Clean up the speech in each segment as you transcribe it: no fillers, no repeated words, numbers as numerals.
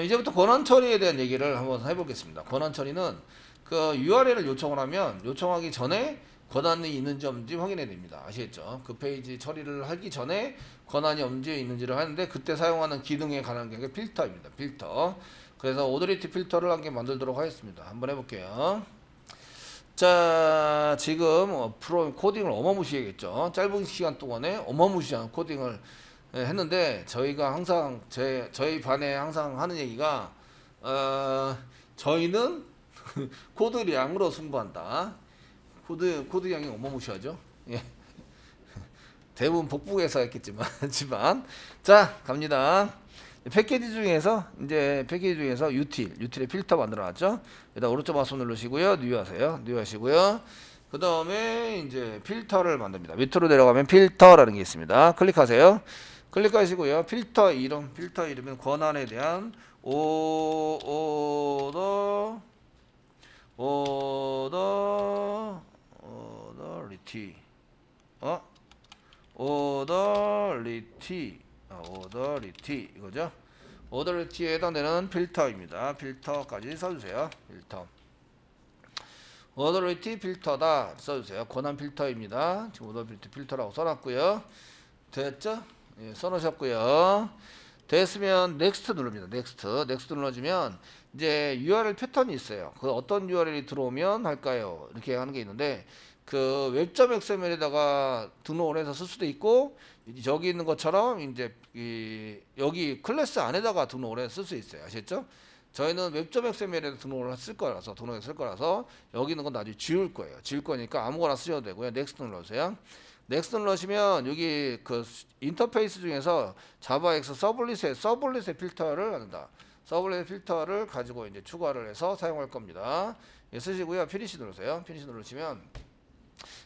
이제부터 권한 처리에 대한 얘기를 한번 해보겠습니다. 권한 처리는 그 URL을 요청을 하면 요청하기 전에 권한이 있는지 없는지 확인해야 됩니다. 아시겠죠? 그 페이지 처리를 하기 전에 권한이 없는지 있는지를 하는데 그때 사용하는 기능에 관한 게 필터입니다. 필터. 그래서 오더리티 필터를 한 개 만들도록 하겠습니다. 한번 해볼게요. 자, 지금 프로 코딩을 어마무시하겠죠. 짧은 시간 동안에 어마무시한 코딩을 했는데 저희가 항상 저희 반에 항상 하는 얘기가 저희는 코드량으로 승부한다. 코드량이 어마무시하죠. 예. 대부분 복부에서 했겠지만 하지만 자 갑니다. 패키지 중에서 유틸의 필터 만들어놨죠. 일단 오른쪽 마우스 누르시고요, 뉴 하세요. 뉴 하시고요. 그 다음에 이제 필터를 만듭니다. 밑으로 내려가면 필터라는 게 있습니다. 클릭하세요. 클릭하시고요. 필터 이름은 권한에 대한 오더리티 오더리티 이거죠. 오더리티에 해당되는 필터입니다. 필터까지 써주세요. 필터 오더리티 필터다 써주세요. 권한 필터입니다. 지금 오더리티 필터라고 써놨고요. 됐죠? 예, 써놓으셨고요. 됐으면 넥스트 누릅니다. 넥스트 눌러주면 이제 URL 패턴이 있어요. 그 어떤 URL이 들어오면 할까요? 이렇게 하는 게 있는데 그 웹.xml에다가 등록을 해서 쓸 수도 있고 저기 있는 것처럼 이제 여기 클래스 안에다가 등록을 해서 쓸 수 있어요. 아시겠죠? 저희는 웹.xml에 등록을 쓸 거라서 여기 있는 건 나중에 지울 거예요. 지울 거니까 아무거나 쓰셔도 되고요. 넥스트 눌러주세요. 넥스트 눌러시면 여기 그 인터페이스 중에서 자바X 서블릿의 필터를 한다. 서블릿 필터를 가지고 이제 추가를 해서 사용할 겁니다. 예, 쓰시고요. 피니시 누르세요. 피니시 누르시면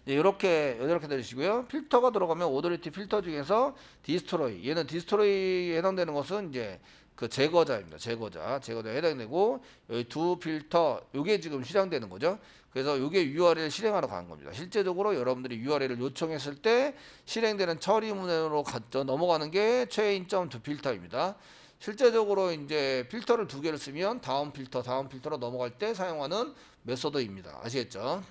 이렇게 들으시고요. 필터가 들어가면 오더리티 필터 중에서 디스트로이, 얘는 디스트로이에 해당되는 것은 이제 그 제거자입니다. 제거자에 해당되고 여기 두 필터 요게 지금 실행되는 거죠. 그래서 요게 URL 실행하러 가는 겁니다. 실제적으로 여러분들이 URL을 요청했을 때 실행되는 처리문으로 넘어가는 게 체인.두 필터입니다. 실제적으로 이제 필터를 두 개를 쓰면 다음 필터로 넘어갈 때 사용하는 메소드입니다. 아시겠죠?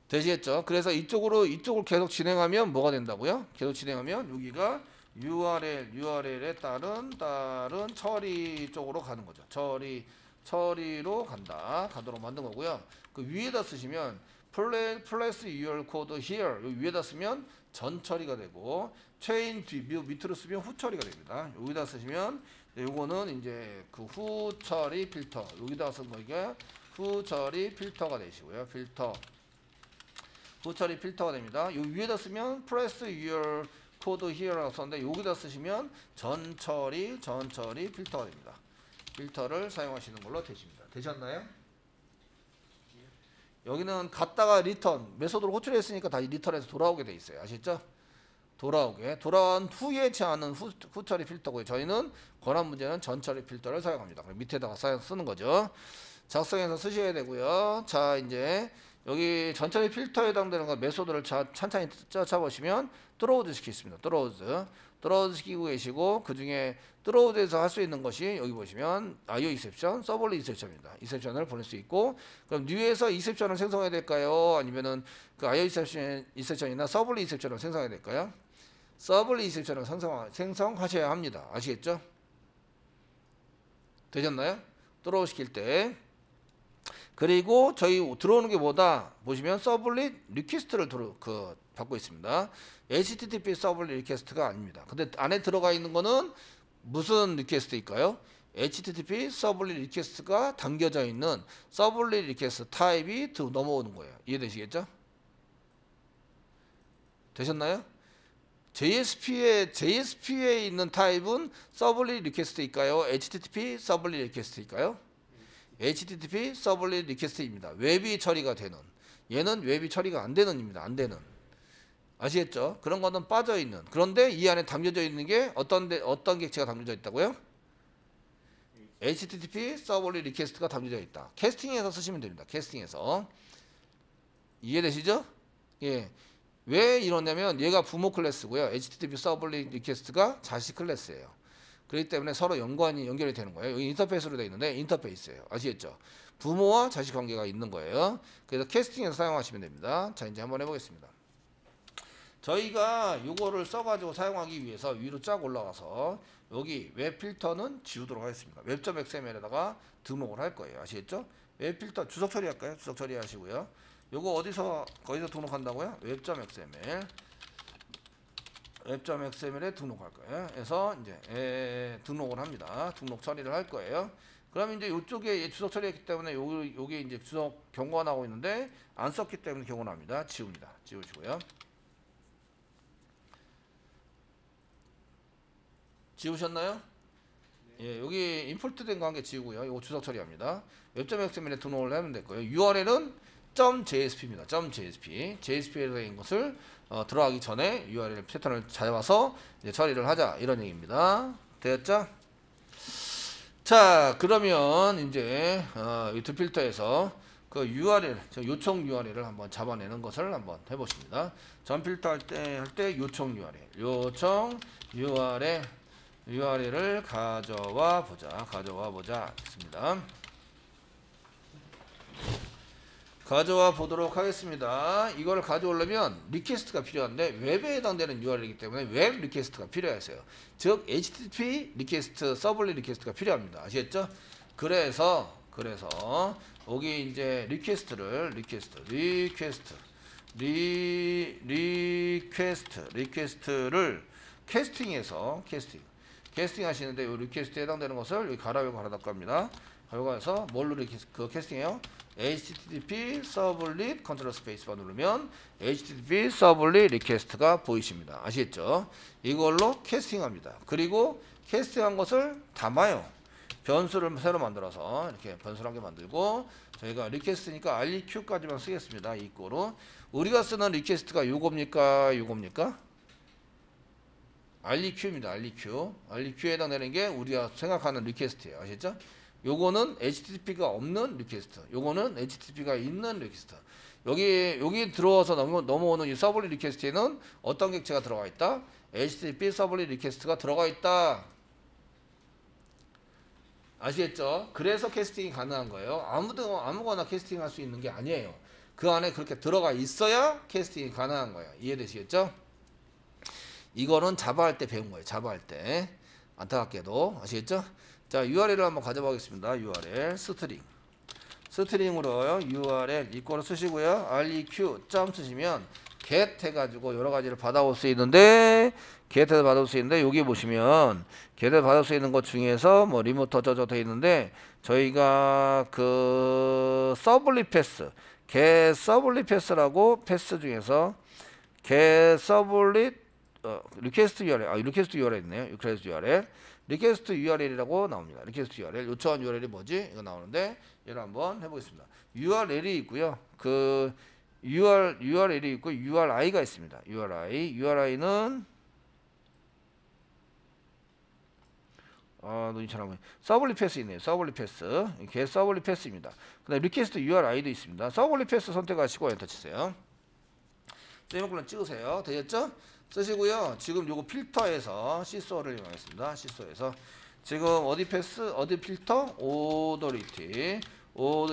되시겠죠? 그래서 이쪽을 계속 진행하면 뭐가 된다고요? 계속 진행하면 여기가 URL에 따른 처리 쪽으로 가는 거죠. 처리로 가도록 만든 거고요. 그 위에다 쓰시면 플레스 URL 코드 here 여기 위에다 쓰면 전 처리가 되고 체인 밑으로 쓰면 후 처리가 됩니다. 여기다 쓰시면 요거는 이제 그 후 처리 필터 여기다 쓴 거니까 후 처리 필터가 되시고요. 후 처리 필터가 됩니다. 요 위에다 쓰면 press your code here라고 썼는데 여기다 쓰시면 전 처리 필터가 됩니다. 필터를 사용하시는 걸로 되십니다. 되셨나요? 여기는 갔다가 리턴 메소드로 호출했으니까 다시 리턴해서 돌아오게 돼 있어요. 아시죠? 돌아온 후에 제하는 후 처리 필터고요. 저희는 권한 문제는 전 처리 필터를 사용합니다. 밑에다가 쓰는 거죠. 작성해서 쓰셔야 되고요. 자 이제 여기 전처리 필터에 해당되는 거 메소드를 찬찬히 쫓아보시면 트로우드 시키겠습니다. 트로우드 시키고 계시고 그 중에 트로우드에서 할 수 있는 것이 여기 보시면 IO exception, 서블릿 exception입니다. exception을 보낼 수 있고 그럼 뉴에서 exception을 생성해야 될까요? 아니면은 그 IO exception이나 서블릿 exception을 생성해야 될까요? 서블릿 exception을 생성하셔야 합니다. 아시겠죠? 되셨나요? 트로우 시킬 때. 그리고 저희 들어오는 게 뭐다 보시면 서블릿 리퀘스트를 받고 있습니다. HTTP 서블릿 리퀘스트가 아닙니다. 근데 안에 들어가 있는 거는 무슨 리퀘스트일까요? HTTP 서블릿 리퀘스트가 담겨져 있는 서블릿 리퀘스트 타입이 넘어오는 거예요. 이해되시겠죠? 되셨나요? JSP에 있는 타입은 서블릿 리퀘스트일까요? HTTP 서블릿 리퀘스트일까요? HTTP 서블릿 리퀘스트입니다. 웹이 처리가 되는. 얘는 웹이 처리가 안 되는입니다. 안 되는. 아시겠죠? 그런 거는 빠져 있는. 그런데 이 안에 담겨져 있는 게 어떤 객체가 담겨져 있다고요? HTTP 서블릿 리퀘스트가 담겨져 있다. 캐스팅해서 쓰시면 됩니다. 캐스팅해서. 이해되시죠? 예. 왜 이러냐면 얘가 부모 클래스고요. HTTP 서블릿 리퀘스트가 자식 클래스예요. 그렇기 때문에 서로 연결이 되는 거예요. 여기 인터페이스로 되어 있는데 인터페이스예요. 아시겠죠? 부모와 자식 관계가 있는 거예요. 그래서 캐스팅에서 사용하시면 됩니다. 자, 이제 한번 해보겠습니다. 저희가 이거를 써가지고 사용하기 위해서 위로 쫙 올라가서 여기 웹 필터는 지우도록 하겠습니다. 웹.xml에다가 등록을 할 거예요. 아시겠죠? 웹 필터 주석 처리할까요? 주석 처리하시고요. 요거 거기서 등록한다고요? 웹.xml 웹.xml에 등록할 거예요. 그래서 이제 등록을 합니다. 등록 처리를 할 거예요. 그럼 이제 이쪽에 주석 처리했기 때문에 요게 이제 주석 경고가 나오고 있는데 안 썼기 때문에 경고 납니다. 지웁니다. 지우시고요. 지우셨나요? 예, 여기 임포트 된 거 한 개 지우고요. 이거 주석 처리합니다. 웹.xml에 등록을 하면 될 거예요. URL은 .jsp입니다. .jsp. JSP에 된 것을 들어가기 전에 URL 패턴을 잡아서 이제 처리를 하자 이런 얘기입니다. 되었죠? 자, 그러면 이제 유튜브 필터에서 그 URL, 요청 URL을 한번 잡아내는 것을 한번 해보십니다. 전 필터 할 때 요청 URL을 가져와 보자 했습니다. 가져와 보도록 하겠습니다. 이걸 가져오려면 리퀘스트가 필요한데 웹에 해당되는 URL이기 때문에 웹 리퀘스트가 필요하세요. 즉 HTTP 리퀘스트, 서블릿 리퀘스트가 필요합니다. 아시겠죠? 그래서 여기 이제 리퀘스트를 캐스팅 하시는데 이 리퀘스트에 해당되는 것을 여기 가라고 합니다. 가서 뭘로 캐스팅해요? HTTP 서블릿 컨트롤 스페이스바 누르면 HTTP 서블릿 리퀘스트가 보이십니다. 아시겠죠? 이걸로 캐스팅합니다. 그리고 캐스팅한 것을 담아요. 변수를 새로 만들어서 이렇게 변수를 한 개 만들고 저희가 리퀘스트니까 REQ까지만 쓰겠습니다. 이거로 우리가 쓰는 리퀘스트가 요겁니까? REQ입니다. REQ에 해당되는 게 우리가 생각하는 리퀘스트예요. 아시죠? 요거는 HTTP가 없는 리퀘스트, 요거는 HTTP가 있는 리퀘스트. 여기 들어와서 넘어오는 이 서블릿 리퀘스트에는 어떤 객체가 들어가 있다? HTTP 서블릿 리퀘스트가 들어가 있다. 아시겠죠? 그래서 캐스팅이 가능한 거예요. 아무거나 캐스팅할 수 있는 게 아니에요. 그 안에 그렇게 들어가 있어야 캐스팅이 가능한 거예요. 이해되시겠죠? 이거는 자바 할 때 배운 거예요. 자바 할 때. 안타깝게도. 아시겠죠? 자, URL을 한번 가져보겠습니다. URL 스트링으로요. URL 이꼴을 쓰시고요. REQ 점 쓰시면 get 해가지고 여러 가지를 받아올 수 있는데 get에서 받아올 수 있는데 여기 보시면 get에서 받아올 수 있는 것 중에서 뭐 리모트 어쩌저 돼 있는데 저희가 그 서블릿 패스 get 서블릿 패스라고 패스 중에서 get 서블릿 리퀘스트 URL 리퀘스트 URL 있네요. 리퀘스트 URL이라고 나옵니다. 리퀘스트 URL 요청한 URL이 뭐지? 이거 나오는데 얘를 한번 해보겠습니다. URL이 있고요. 그 URL이 있고 URI가 있습니다. URI는 눈이 잘 안 보여요. 서블릿 패스 있네요. 서블릿 패스. 이게 서블릿 패스입니다. 그다음에 리퀘스트 URI도 있습니다. 서블릿 패스 선택하시고 엔터 치세요. 세미콜론 찍으세요. 되겠죠? 쓰시고요. 지금 요거 필터에서 시소를 이용하겠습니다. 시소에서 지금 어디 필터? 오더리티.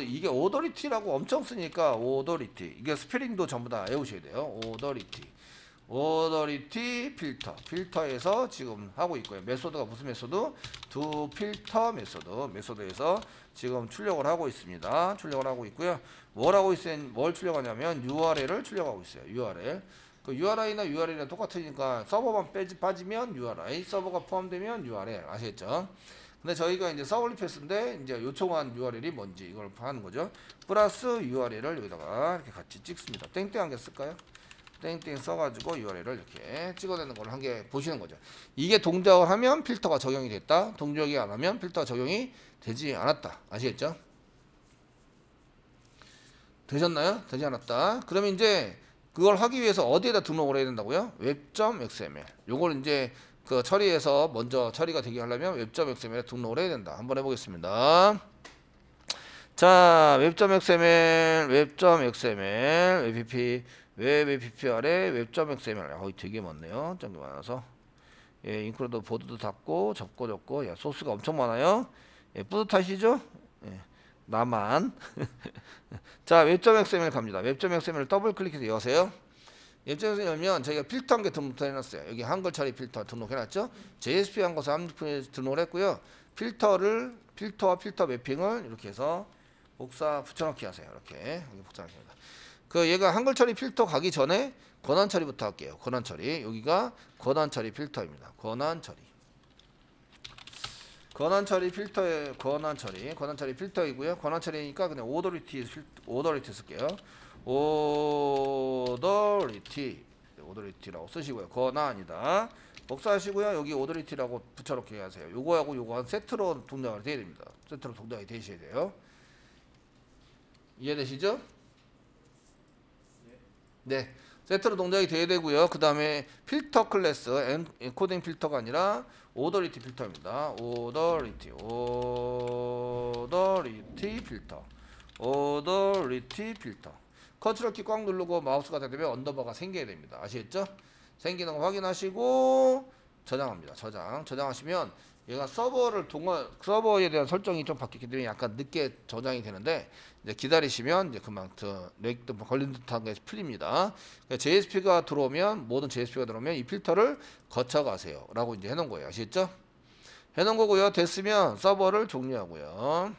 이게 오더리티라고 엄청 쓰니까 오더리티. 이게 스페링도 전부 다 외우셔야 돼요. 오더리티 필터에서 지금 하고 있고요. 메소드가 무슨 메소드? 두 필터 메소드에서 지금 출력을 하고 있습니다. 출력을 하고 있고요. 뭘 출력하냐면 URL을 출력하고 있어요. URL. 그 URI나 URL이랑 똑같으니까 서버만 빠지면 URI, 서버가 포함되면 URL. 아시겠죠? 근데 저희가 이제 서블릿 패스인데 이제 요청한 URL이 뭔지 이걸 하는 거죠. 플러스 URL을 여기다가 이렇게 같이 찍습니다. 땡땡 한 개 쓸까요? 땡땡 써가지고 URL을 이렇게 찍어내는 걸 한 개 보시는 거죠. 이게 동작을 하면 필터가 적용이 됐다. 동작이 안 하면 필터가 적용이 되지 않았다. 아시겠죠? 되셨나요? 되지 않았다. 그러면 이제 그걸 하기 위해서 어디에다 등록을 해야 된다고요? 웹.xml. 요걸 이제 그 처리해서 먼저 처리가 되게 하려면 웹.xml에 등록을 해야 된다. 한번 해보겠습니다. 자, 웹.xml, 웹 APP 아래 웹.xml. 되게 많네요. 짱게 많아서. 예, 인클루드 보드도 닫고 접고 야, 소스가 엄청 많아요. 예, 뿌듯하시죠? 예, 나만. 자, 웹.xml 갑니다. 웹.xml 더블 클릭해서 여세요. 웹.xml 열면 저희가 필터 한 개 등록해 해놨어요. 여기 한글 처리 필터 등록해놨죠. JSP 한 것을 등록을 했고요. 필터와 필터 매핑을 이렇게 해서 복사 붙여넣기 하세요. 이렇게 복사합니다. 그 얘가 한글 처리 필터 가기 전에 권한 처리부터 할게요. 권한 처리. 여기가 권한 처리 필터입니다. 권한 처리 필터의 권한 처리 필터이고요. 권한 처리니까 그냥 오더리티 쓸게요. 오더리티라고 쓰시고요. 권한이다. 복사하시고요. 여기 오더리티라고 붙여놓게 하세요. 요거하고 요거 한 세트로 동작이 돼야 됩니다. 세트로 동작이 되셔야 돼요. 이해되시죠? 네. 세트로 동작이 돼야 되고요. 그 다음에 필터 클래스, 엔코딩 필터가 아니라 오더리티 필터입니다. 오더리티 필터. 컨트롤 키 꽉 누르고 마우스가 되면 언더바가 생겨야 됩니다. 아시겠죠? 생기는 거 확인하시고 저장합니다. 저장하시면 얘가 서버에 대한 설정이 좀 바뀌기 때문에 약간 늦게 저장이 되는데 이제 기다리시면 이제 금방 렉도 걸린 듯한 게 풀립니다. 그러니까 JSP가 들어오면 모든 JSP가 들어오면 이 필터를 거쳐 가세요라고 이제 해놓은 거예요. 아시겠죠? 해놓은 거고요. 됐으면 서버를 종료하고요.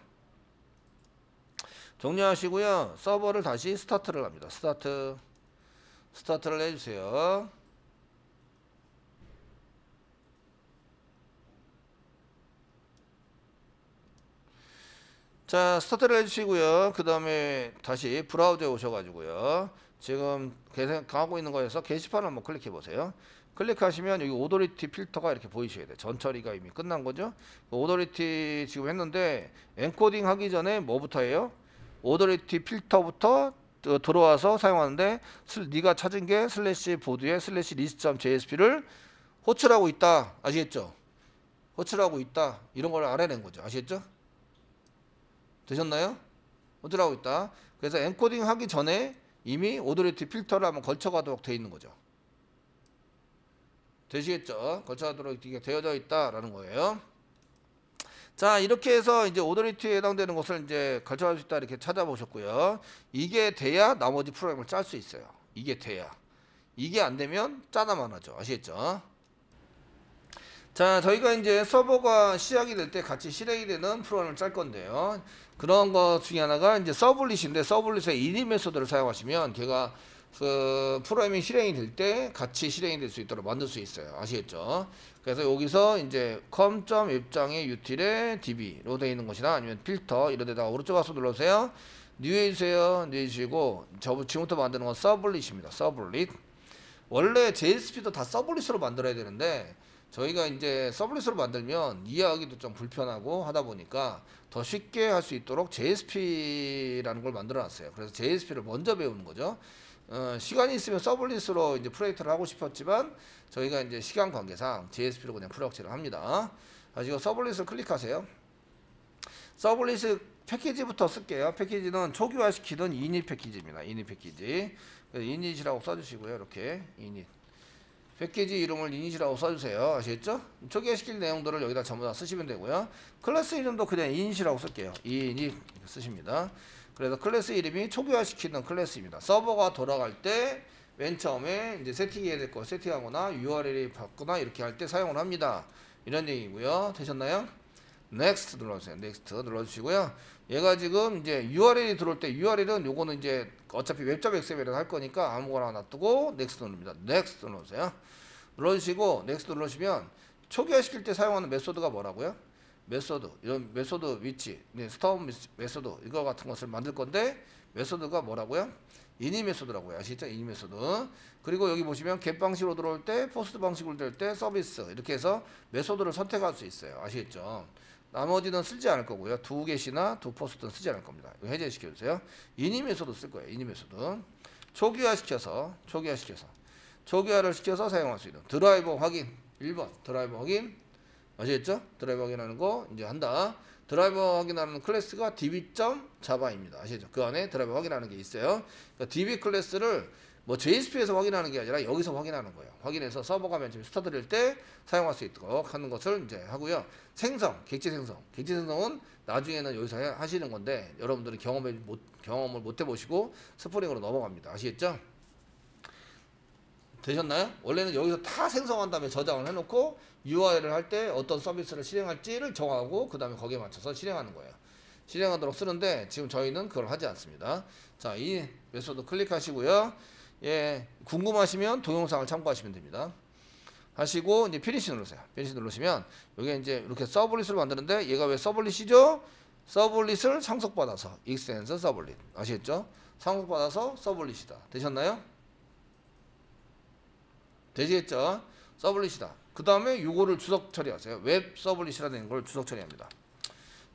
종료하시고요. 서버를 다시 스타트를 합니다. 스타트를 해주세요. 자, 스타트를 해주시고요. 그 다음에 다시 브라우저에 오셔가지고요. 지금 가고 있는 거에서 게시판을 한번 클릭해 보세요. 클릭하시면 여기 오더리티 필터가 이렇게 보이셔야 돼요. 전 처리가 이미 끝난 거죠. 오더리티 지금 했는데 엔코딩 하기 전에 뭐부터 해요? 오더리티 필터부터 들어와서 사용하는데 네가 찾은 게 슬래시 보드에 슬래시 list.jsp를 호출하고 있다. 아시겠죠? 호출하고 있다. 이런 걸 알아낸 거죠. 아시겠죠? 되셨나요? 호출하고 있다. 그래서 엔코딩 하기 전에 이미 오더리티 필터를 한번 걸쳐가도록 되어 있는 거죠. 되시겠죠? 걸쳐가도록 이게 되어져 있다라는 거예요. 자, 이렇게 해서 이제 오더리티에 해당되는 것을 이제 걸쳐갈 수 있다 이렇게 찾아보셨고요. 이게 돼야 나머지 프로그램을 짤 수 있어요. 이게 돼야. 이게 안 되면 짜다만 하죠. 아시겠죠? 자, 저희가 이제 서버가 시작이 될 때 같이 실행이 되는 프로그램을 짤 건데요. 그런 것 중에 하나가 이제 서블릿인데 서블릿의 이니 메소드를 사용하시면 걔가 그 프로그래밍 실행이 될 때 같이 실행이 될 수 있도록 만들 수 있어요. 아시겠죠? 그래서 여기서 이제 com.웹장의 util에 db로 되어 있는 것이나 아니면 필터 이런 데다가 오른쪽 가서 눌러주세요. new 해주세요. new 해주시고 지금부터 만드는 건 서블릿입니다. 서블릿. 원래 JSP도 다 서블릿으로 만들어야 되는데 저희가 이제 서블릿으로 만들면 이해하기도 좀 불편하고 하다 보니까 더 쉽게 할 수 있도록 JSP라는 걸 만들어 놨어요. 그래서 JSP를 먼저 배우는 거죠. 시간이 있으면 서블릿으로 이제 프로젝트를 하고 싶었지만 저희가 이제 시간 관계상 JSP로 그냥 프로젝트를 합니다. 가지고 서블릿을 클릭하세요. 서블릿 패키지부터 쓸게요. 패키지는 초기화시키던 이닛 패키지입니다. 이닛 패키지. 이닛이라고 써주시고요. 이렇게 이닛. 패키지 이름을 이닛이라고 써주세요. 아시겠죠? 초기화시킬 내용들을 여기다 전부 다 쓰시면 되고요. 클래스 이름도 그냥 이닛이라고 쓸게요. 이닛 쓰십니다. 그래서 클래스 이름이 초기화시키는 클래스입니다. 서버가 돌아갈 때 맨 처음에 이제 세팅해야 될 거 세팅하거나 URL이 바꾸거나 이렇게 할 때 사용을 합니다. 이런 얘기고요. 되셨나요? Next 눌러주세요. Next 눌러주시고요. 얘가 지금 이제 URL이 들어올 때 URL은 요거는 이제 어차피 웹.xml을 할 거니까 아무거나 놔두고 Next 누릅니다. Next 눌러주세요. 눌러주시고 Next 누르시면 초기화시킬 때 사용하는 메소드가 뭐라고요? 메소드, 이런 메소드 위치, 스타운 메소드 이거 같은 것을 만들 건데 메소드가 뭐라고요? 이니 메소드라고요. 아시죠? 이니 메소드. 그리고 여기 보시면 get 방식으로 들어올 때, 포스트 방식으로 될 때 서비스 이렇게 해서 메소드를 선택할 수 있어요. 아시겠죠? 나머지는 쓰지 않을 거고요. 두 get이나 두 post는 쓰지 않을 겁니다. 이거 해제시켜 주세요. 이니 메소드 쓸 거예요. 이니 메소드. 초기화를 시켜서 사용할 수 있는 드라이버 확인. 1번 드라이버 확인. 아시겠죠? 드라이버 확인하는 거 이제 한다. 드라이버 확인하는 클래스가 db.java입니다. 아시죠? 그 안에 드라이버 확인하는 게 있어요. 그러니까 db 클래스를 뭐 JSP에서 확인하는 게 아니라 여기서 확인하는 거예요. 확인해서 서버가 맨 처음에 스타트될 때 사용할 수 있도록 하는 것을 이제 하고요. 생성, 객체 생성. 객체 생성은 나중에는 여기서 하시는 건데 여러분들이 경험을 못 해보시고 스프링으로 넘어갑니다. 아시겠죠? 되셨나요? 원래는 여기서 다 생성한 다음에 저장을 해놓고 URL을 할 때 어떤 서비스를 실행할지를 정하고 그 다음에 거기에 맞춰서 실행하는 거예요. 실행하도록 쓰는데 지금 저희는 그걸 하지 않습니다. 자, 이 메소드 클릭하시고요. 예, 궁금하시면 동영상을 참고하시면 됩니다. 하시고 이제 피니시 누르세요. 피니시 누르시면 여기 이제 이렇게 서블릿을 만드는데 얘가 왜 서블릿이죠? 서블릿을 상속받아서 익스텐스 서블릿 아시겠죠? 상속받아서 서블릿이다. 되셨나요? 되시겠죠? 서블릿이다. 그 다음에 요거를 주석 처리하세요. 웹 서블릿이라는 걸 주석 처리합니다.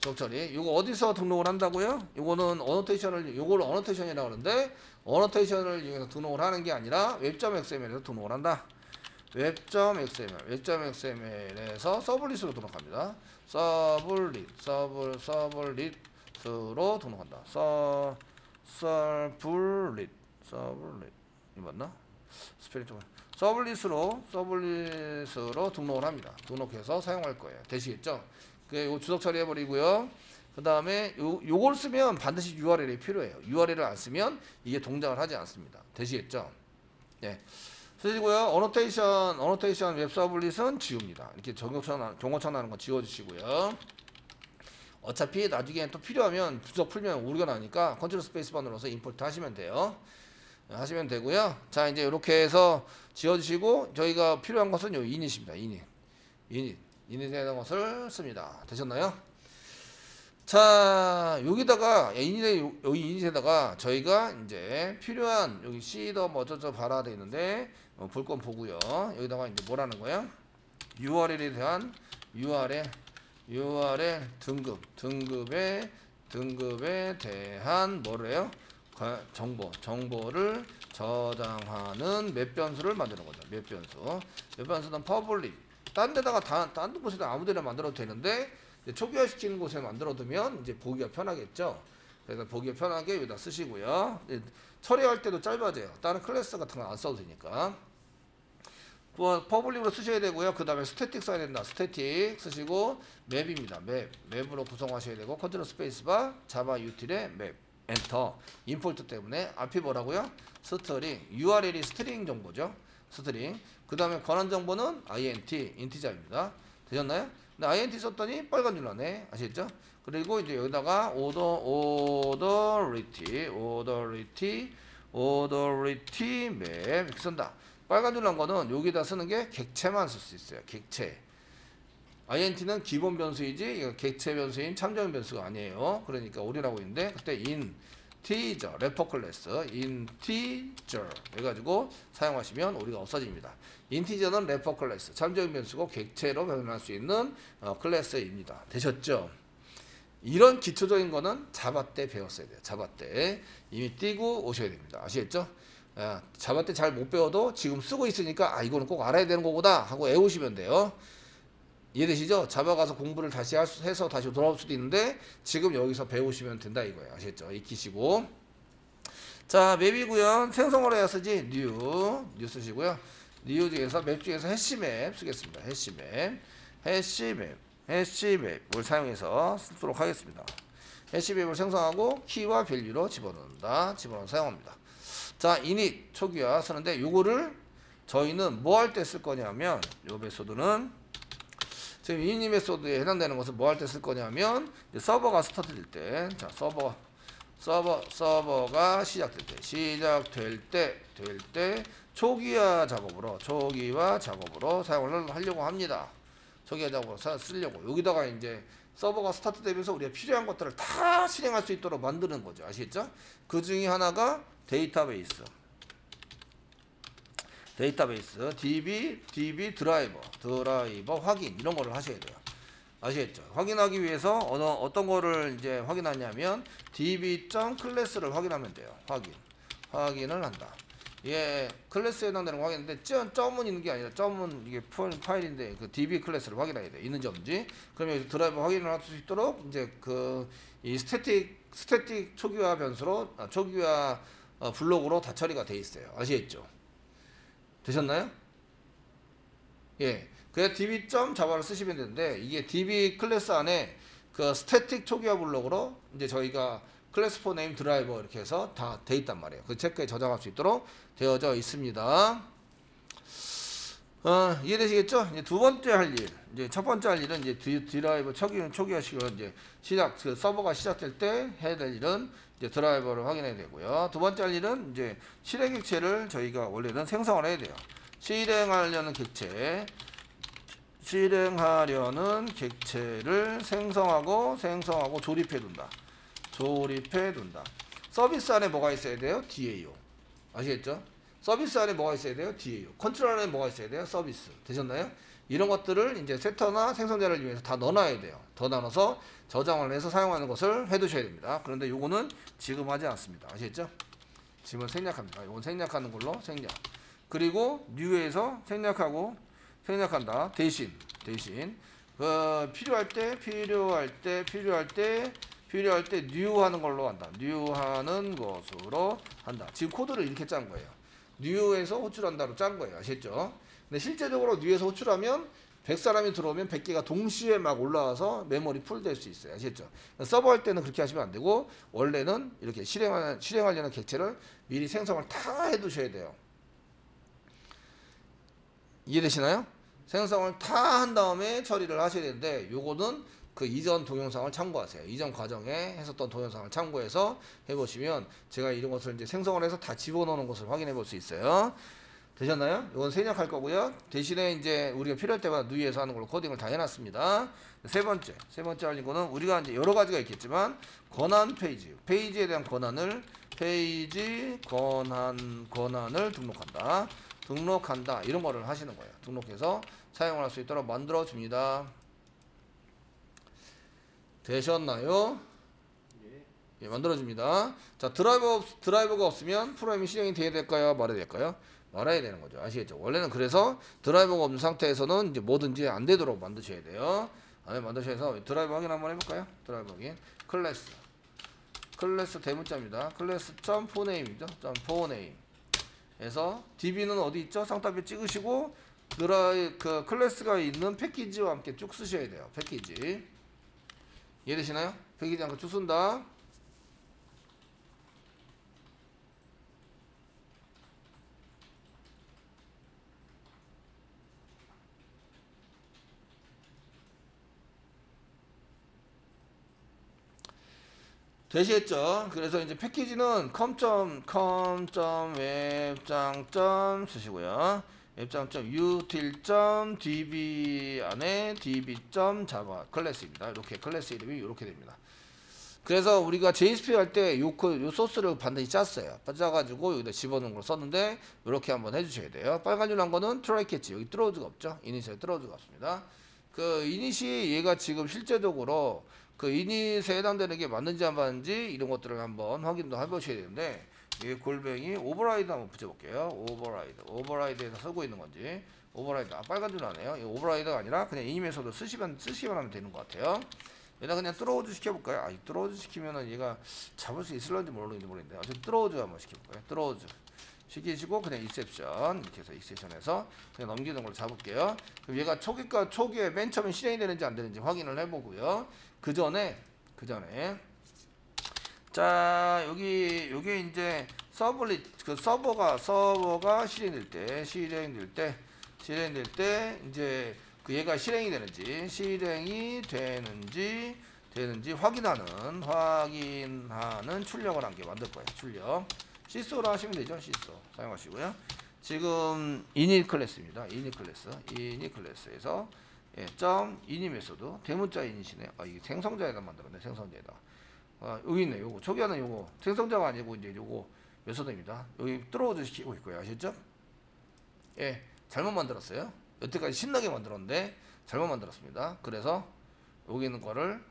주석 처리. 요거 어디서 등록을 한다고요? 요거는 요거를 어노테이션이라고 하는데 어노테이션을 이용해서 등록을 하는 게 아니라 웹.xml에서 등록을 한다. 웹.xml에서 서블릿으로 등록합니다. 서블릿으로 등록한다. 서블릿 이 맞나? 스펠링 좀 서블릿으로 등록을 합니다. 등록해서 사용할 거예요. 되시겠죠? 요 주석 처리해 버리고요. 그 다음에 요걸 쓰면 반드시 URL이 필요해요. URL을 안 쓰면 이게 동작을 하지 않습니다. 되시겠죠? 예. 쓰시고요. 어노테이션 웹 서블릿은 지웁니다. 이렇게 경고창 나는 거 지워주시고요. 어차피 나중에 또 필요하면 주석 풀면 오류가 나니까 컨트롤 스페이스바 눌러서 임포트 하시면 돼요. 하시면 되고요. 자, 이제 이렇게 해서 지워주시고 저희가 필요한 것은 요 이닛입니다. 이닛에 대한 것을 씁니다. 되셨나요? 자, 여기다가 여기 이닛에다가 저희가 이제 필요한 여기 시더 뭐 어쩌저 봐라 돼 있는데 볼 건 보고요. 여기다가 이제 뭐라는 거예요? URL에 대한 URL 등급에 대한 뭐래요? 정보를 저장하는 맵 변수를 만드는 거죠. 맵 변수는 퍼블릭. 딴 곳에다 아무 데나 만들어도 되는데 초기화 시키는 곳에 만들어 두면 이제 보기가 편하겠죠. 그래서 보기가 편하게 여기다 쓰시고요. 처리할 때도 짧아져요. 다른 클래스 같은 거 안 써도 되니까. 퍼블릭으로 쓰셔야 되고요. 그 다음에 스태틱 써야 된다. 스태틱 쓰시고 맵입니다. 맵으로 구성하셔야 되고 컨트롤 스페이스바 자바 유틸의 맵 엔터. 임포트 때문에 앞이 뭐라고요? 스트링. URL이 스트링 정보죠. 스트링. 그 다음에 권한 정보는 int 인티저입니다. 되셨나요? 근데 int 썼더니 빨간 줄 나네. 아시겠죠? 그리고 이제 여기다가 오더리티 맵 이렇게 쓴다. 빨간 줄 난 거는 여기다 쓰는 게 객체만 쓸 수 있어요. 객체. int는 기본 변수이지 이거 객체 변수인 참조형 변수가 아니에요. 그러니까 오류라고 있는데 그때 인티저 레퍼 클래스 인티저 해가지고 사용하시면 오류가 없어집니다. 인티저는 레퍼 클래스 참조형 변수고 객체로 변환할 수 있는 클래스입니다. 되셨죠? 이런 기초적인 거는 자바 때 배웠어야 돼요. 자바 때 이미 띄고 오셔야 됩니다. 아시겠죠? 자바 때 잘 못 배워도 지금 쓰고 있으니까 이거는 꼭 알아야 되는 거구나 하고 외우시면 돼요. 이해되시죠? 자바 가서 공부를 다시 해서 다시 돌아올 수도 있는데 지금 여기서 배우시면 된다 이거예요. 아시겠죠? 익히시고. 자, 맵이고요. 생성을 해야 쓰지. 뉴 쓰시고요. 뉴 중에서 맵 중에서 해시맵 쓰겠습니다. 해시맵을 사용해서 쓰도록 하겠습니다. 해시맵을 생성하고 키와 밸류로 집어넣어 사용합니다. 자, init 초기화 쓰는데 요거를 저희는 뭐 할 때 쓸 거냐면 요 메소드는 지금 init 메소드에 해당되는 것은 뭐 할 때 쓸 거냐면 서버가 스타트 될 때, 자 서버가 시작될 때 초기화 작업으로 사용을 하려고 합니다. 초기화 작업으로 쓰려고 여기다가 이제 서버가 스타트 되면서 우리가 필요한 것들을 다 실행할 수 있도록 만드는 거죠. 아시겠죠? 그 중에 하나가 데이터베이스 DB 드라이버 확인 이런 거를 하셔야 돼요. 아시겠죠? 확인하기 위해서 어떤 거를 이제 확인하냐면 db.class를 확인하면 돼요. 확인을 한다. 예, 클래스에 해당되는 거 확인인데 점은 있는 게 아니라 점은 이게 파일인데 그 db 클래스를 확인해야 돼. 있는지 없는지. 그러면 여기서 드라이버 확인을 할 수 있도록 이제 이 스태틱 초기화 변수로 초기화 블록으로 다 처리가 돼 있어요. 아시겠죠? 되셨나요? 예. 그래서 db.java를 쓰시면 되는데 이게 db 클래스 안에 그 스태틱 초기화 블록으로 이제 저희가 클래스 포 네임 드라이버 이렇게 해서 다 돼 있단 말이에요. 그 체크에 저장할 수 있도록 되어져 있습니다. 이해되시겠죠? 이제 두 번째 할 일, 이제 첫 번째 할 일은 이제 드라이버 초기화식으로 이제 그 서버가 시작될 때 해야 될 일은 이제 드라이버를 확인해야 되고요. 두 번째 할 일은 이제 실행 객체를 저희가 원래는 생성을 해야 돼요. 실행하려는 객체를 생성하고 조립해 둔다. 서비스 안에 뭐가 있어야 돼요? DAO. 아시겠죠? 서비스 안에 뭐가 있어야 돼요? DAO. 컨트롤 안에 뭐가 있어야 돼요? 서비스. 되셨나요? 이런 것들을 이제 세터나 생성자를 이용해서 다 넣어놔야 돼요. 더 나눠서 저장을 해서 사용하는 것을 해두셔야 됩니다. 그런데 요거는 지금 하지 않습니다. 아시겠죠? 지금은 생략합니다. 이건 생략하는 걸로 생략. 그리고 뉴에서 생략한다. 대신 필요할 때 뉴하는 걸로 한다. 뉴하는 것으로 한다. 지금 코드를 이렇게 짠 거예요. 뉴에서 호출한다로 짠 거예요. 아시겠죠? 근데 실제적으로 뉴에서 호출하면 100사람이 들어오면 100개가 동시에 막 올라와서 메모리 풀될 수 있어요. 아시겠죠? 서버 할 때는 그렇게 하시면 안 되고 원래는 이렇게 실행하려는 객체를 미리 생성을 다 해두셔야 돼요. 이해되시나요? 생성을 다 한 다음에 처리를 하셔야 되는데 요거는 그 이전 동영상을 참고하세요. 이전 과정에 했었던 동영상을 참고해서 해보시면 제가 이런 것을 이제 생성을 해서 다 집어넣는 것을 확인해 볼 수 있어요. 되셨나요? 이건 생략할 거고요. 대신에 이제 우리가 필요할 때마다 누이에서 하는 걸로 코딩을 다 해놨습니다. 세 번째 할 거는 우리가 이제 여러 가지가 있겠지만 권한 페이지에 대한 권한을 등록한다. 이런 거를 하시는 거예요. 등록해서 사용할 수 있도록 만들어 줍니다. 되셨나요? 예, 만들어줍니다. 자, 드라이버가 없으면 프로그램이 실행이 돼야 될까요? 말아야 될까요? 말아야 되는 거죠. 아시겠죠? 원래는 그래서 드라이버가 없는 상태에서는 이제 뭐든지 안 되도록 만드셔야 돼요. 만드셔서 드라이버 확인 한번 해볼까요? 드라이버 확인. 클래스 대문자입니다. 클래스.foname이죠. .foname. 에서 db는 어디 있죠? 쌍따비 찍으시고 그 클래스가 있는 패키지와 함께 쭉 쓰셔야 돼요. 패키지. 이해되시나요? 패키지 함께 쭉 쓴다. 되시겠죠? 그래서 이제 패키지는 com.web장. 쓰시고요. web장.util.db 안에 db.java 클래스입니다. 이렇게 클래스 이름이 이렇게 됩니다. 그래서 우리가 JSP 할 때 요 소스를 반드시 짰어요. 짜가지고 여기다 집어넣은 걸 썼는데 이렇게 한번 해주셔야 돼요. 빨간 줄 한 거는 트라이 캐치. 여기 뚫어주가 없죠? 이니시에 뚫어주가 없습니다. 그 이니시 얘가 지금 실제적으로 그 이닛에 해당되는 게 맞는지 안 맞는지 이런 것들을 한번 확인도 해보셔야 되는데 이 골뱅이 오버라이드 한번 붙여볼게요. 오버라이드에서 쓰고 있는 건지 오버라이드 빨간 줄 나네요. 이 오버라이드가 아니라 그냥 이님에서도 쓰시면 하면 되는 것 같아요. 얘가 그냥 뚫어우즈 시켜볼까요? 뚫어우즈 시키면은 얘가 잡을 수 있을런지 모르겠는데 어쨌든 뚫어우즈 한번 시켜볼까요? 뚫어우즈 시키시고 그냥 익셉션 이렇게 해서 익셉션해서 그냥 넘기는 걸로 잡을게요. 그럼 얘가 초기에 맨 처음에 실행이 되는지 안 되는지 확인을 해보고요. 그 전에 자 요게 이제 서버가 실행될 때 이제 그 얘가 실행이 되는지 확인하는 출력을 한 개 만들 거예요. 출력 시소로 하시면 되죠. 시소 사용하시고요. 지금 init 클래스입니다. init 클래스에서 init 메소드 대문자 init이네. 이게 생성자에다 만들었네. 생성자에다. 여기 있네. 요거 초기화는 요거 생성자가 아니고 이제 요거 메소드입니다. 여기 뚫어져 시키고 있고요. 아시죠? 예, 잘못 만들었어요. 여태까지 신나게 만들었는데 잘못 만들었습니다. 그래서 여기 있는 거를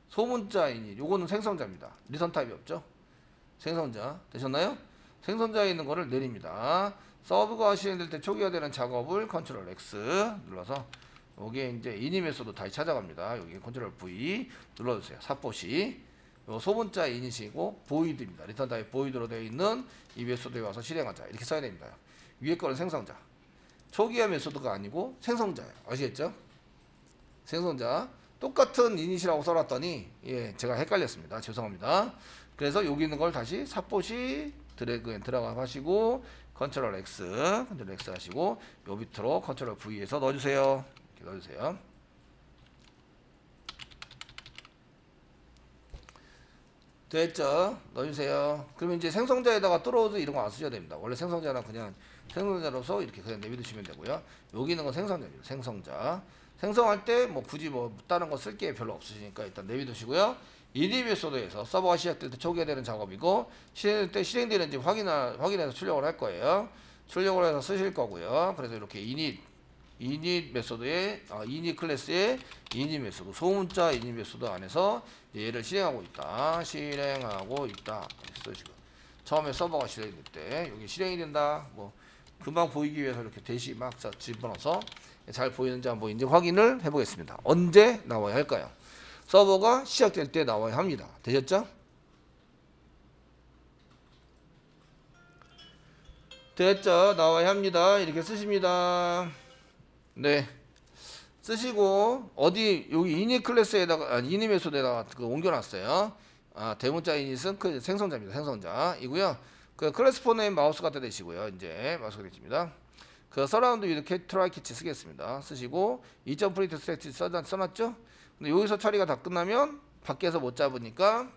소문자 init 요거는 생성자입니다. 리턴 타입이 없죠. 생성자 되셨나요? 생성자에 있는 거를 내립니다. 서브가 실행될 때 초기화되는 작업을 컨트롤 X 눌러서 여기에 이제 init 메소드 다시 찾아갑니다. 여기 컨트롤 V 눌러주세요. 삽보시 요 소문자 이닛이고 보이드입니다. 리턴 타입 보이드로 되어 있는 이 메소드에 와서 실행하자. 이렇게 써야 됩니다. 위에 거는 생성자. 초기화 메소드가 아니고 생성자예요. 아시겠죠? 생성자. 똑같은 이닛이라고 써놨더니 예, 제가 헷갈렸습니다. 죄송합니다. 그래서 여기 있는 걸 다시 삽보시 드래그 앤 드래그 하시고 컨트롤 X 하시고 요 밑으로 컨트롤 V에서 넣어주세요. 이렇게 넣어주세요. 됐죠? 넣어주세요. 그러면 이제 생성자에다가 뚫어오드 이런 거 안 쓰셔야 됩니다. 원래 생성자는 그냥 생성자로서 이렇게 그냥 내비두시면 되고요. 여기 있는 건 생성자입니다. 생성자. 생성할 때 뭐 굳이 뭐 다른 거 쓸 게 별로 없으시니까 일단 내비두시고요. 이니 메소드에서 서버가 시작될 때 초기화 되는 작업이고 실행될 때 실행되는지 확인해서 출력을 할 거예요. 출력을 해서 쓰실 거고요. 그래서 이렇게 이닛 메소드의 이닛 클래스의 이닛 메소드 소문자 이닛 메소드 안에서 얘를 실행하고 있다. 쓰시고 처음에 서버가 실행될 때 여기 실행이 된다. 뭐 금방 보이기 위해서 이렇게 대시 막 집어넣어서 잘 보이는지 안 보이는지 확인을 해보겠습니다. 언제 나와야 할까요? 서버가 시작될 때 나와야 합니다. 되셨죠? 됐죠? 나와야 합니다. 이렇게 쓰십니다. 네. 쓰시고 어디 여기 이닛 클래스에다가 이닛 메소드에다가 그 옮겨놨어요. 대문자 이닛은 그 생성자입니다. 생성자이고요. 그 클래스 폰네임 마우스 갖다 대시고요. 이제 마우스가 되십니다. 그 서라운드 위드 트라이 키치 쓰겠습니다. 쓰시고 2.프린트 스트레치 써놨죠? 근데 여기서 처리가 다 끝나면 밖에서 못 잡으니까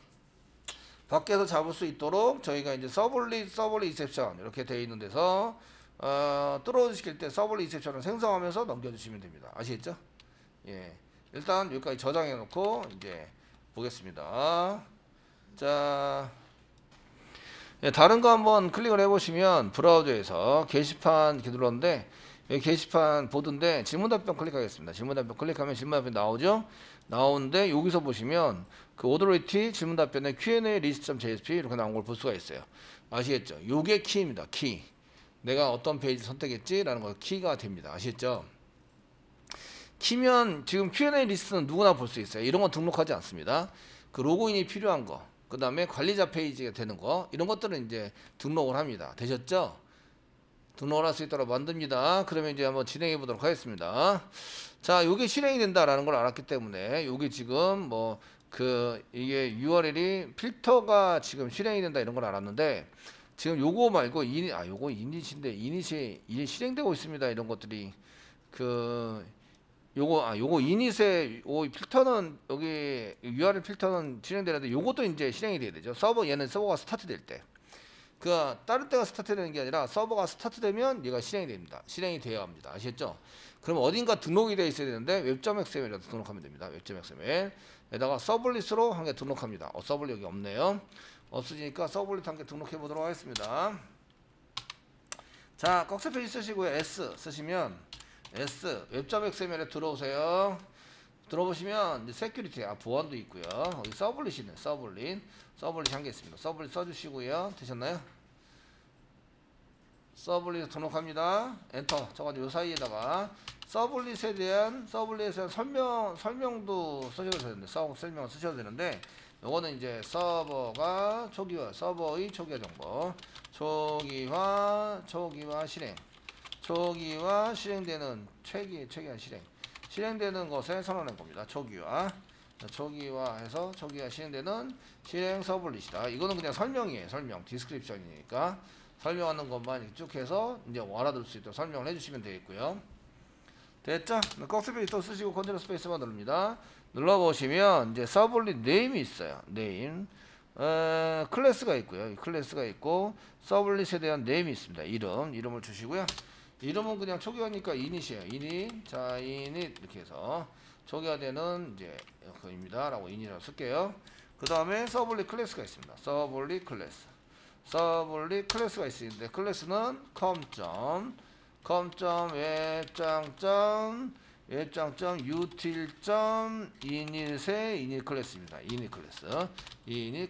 밖에서 잡을 수 있도록 저희가 이제 서블릿 이셉션 이렇게 되어 있는 데서 뚫어 시킬 때 서블릿 이셉션을 생성하면서 넘겨주시면 됩니다. 아시겠죠? 예, 일단 여기까지 저장해 놓고 이제 보겠습니다. 자, 예, 다른 거 한번 클릭을 해보시면 브라우저에서 게시판 이렇게 눌렀는데 여기 게시판 보드인데 질문답변 클릭하겠습니다. 질문답변 클릭하면 질문답변 나오죠? 나오는데 여기서 보시면 그 오더리티 질문답변에 Q&A 리스트.jsp 이렇게 나온 걸 볼 수가 있어요. 아시겠죠? 요게 키입니다. 키. 내가 어떤 페이지 선택했지? 라는 거 키가 됩니다. 아시겠죠? 키면 지금 Q&A 리스트는 누구나 볼 수 있어요. 이런 건 등록하지 않습니다. 그 로그인이 필요한 거, 그 다음에 관리자 페이지가 되는 거, 이런 것들은 이제 등록을 합니다. 되셨죠? 등록을 할 수 있도록 만듭니다. 그러면 이제 한번 진행해 보도록 하겠습니다. 자, 요게 실행이 된다라는 걸 알았기 때문에 요게 지금 뭐 이게 URL이 필터가 지금 실행이 된다 이런 걸 알았는데 지금 요거 말고 요거 이닛인데 이닛이 실행되고 있습니다. 이런 것들이 요거 이닛의 필터는 여기 URL 필터는 실행되는데 요것도 이제 실행이 돼야 되죠. 얘는 서버가 스타트 될 때. 다른 때가 스타트 되는 게 아니라 서버가 스타트 되면 얘가 실행이 됩니다. 실행이 되어야 합니다. 아시겠죠? 그럼 어딘가 등록이 되어 있어야 되는데 웹.xml에다 등록하면 됩니다. 웹.xml에다가 서블릿으로 한 개 등록합니다. 서블릿 여기 없네요. 없으니까 서블릿 한 개 등록해 보도록 하겠습니다. 자, 꺽쇠 페이지 쓰시고요. S 쓰시면 웹.xml에 들어오세요. 들어보시면 이제 세큐리티 보안도 있고요. 여기 서블릿이 있네요. 서블릿 한 개 있습니다. 서블릿 써주시고요. 되셨나요? 서블릿 등록합니다. 엔터 저가지고 요 사이에다가 서블릿에 대한 설명도 쓰셔도 되는데 설명을 쓰셔도 되는데 요거는 이제 서버가 서버의 초기화 정보, 초기화 실행되는 최기화 실행되는 것에 선언한 겁니다. 초기화해서 초기화 실행되는 실행 서블릿이다. 이거는 그냥 설명이에요. 디스크립션이니까 설명하는 것만 쭉 해서 이제 알아들 수 있도록 설명을 해주시면 되겠고요. 됐죠? 꺽쇠페이지 또 쓰시고 컨트롤 스페이스만 누릅니다. 눌러보시면 이제 서블릿 네임이 있어요. 네임 클래스가 있고요. 클래스가 있고 서블릿에 대한 네임이 있습니다. 이름을 주시고요. 이름은 그냥 초기화니까 이닛이에요. 이닛 이렇게 해서 초기화되는 이제 그입니다. 라고 이닛이라고 쓸게요. 그 다음에 서블릿 클래스가 있습니다. 서블릿 클래스가 있는데 클래스는 com.util.init의 init 클래스입니다. init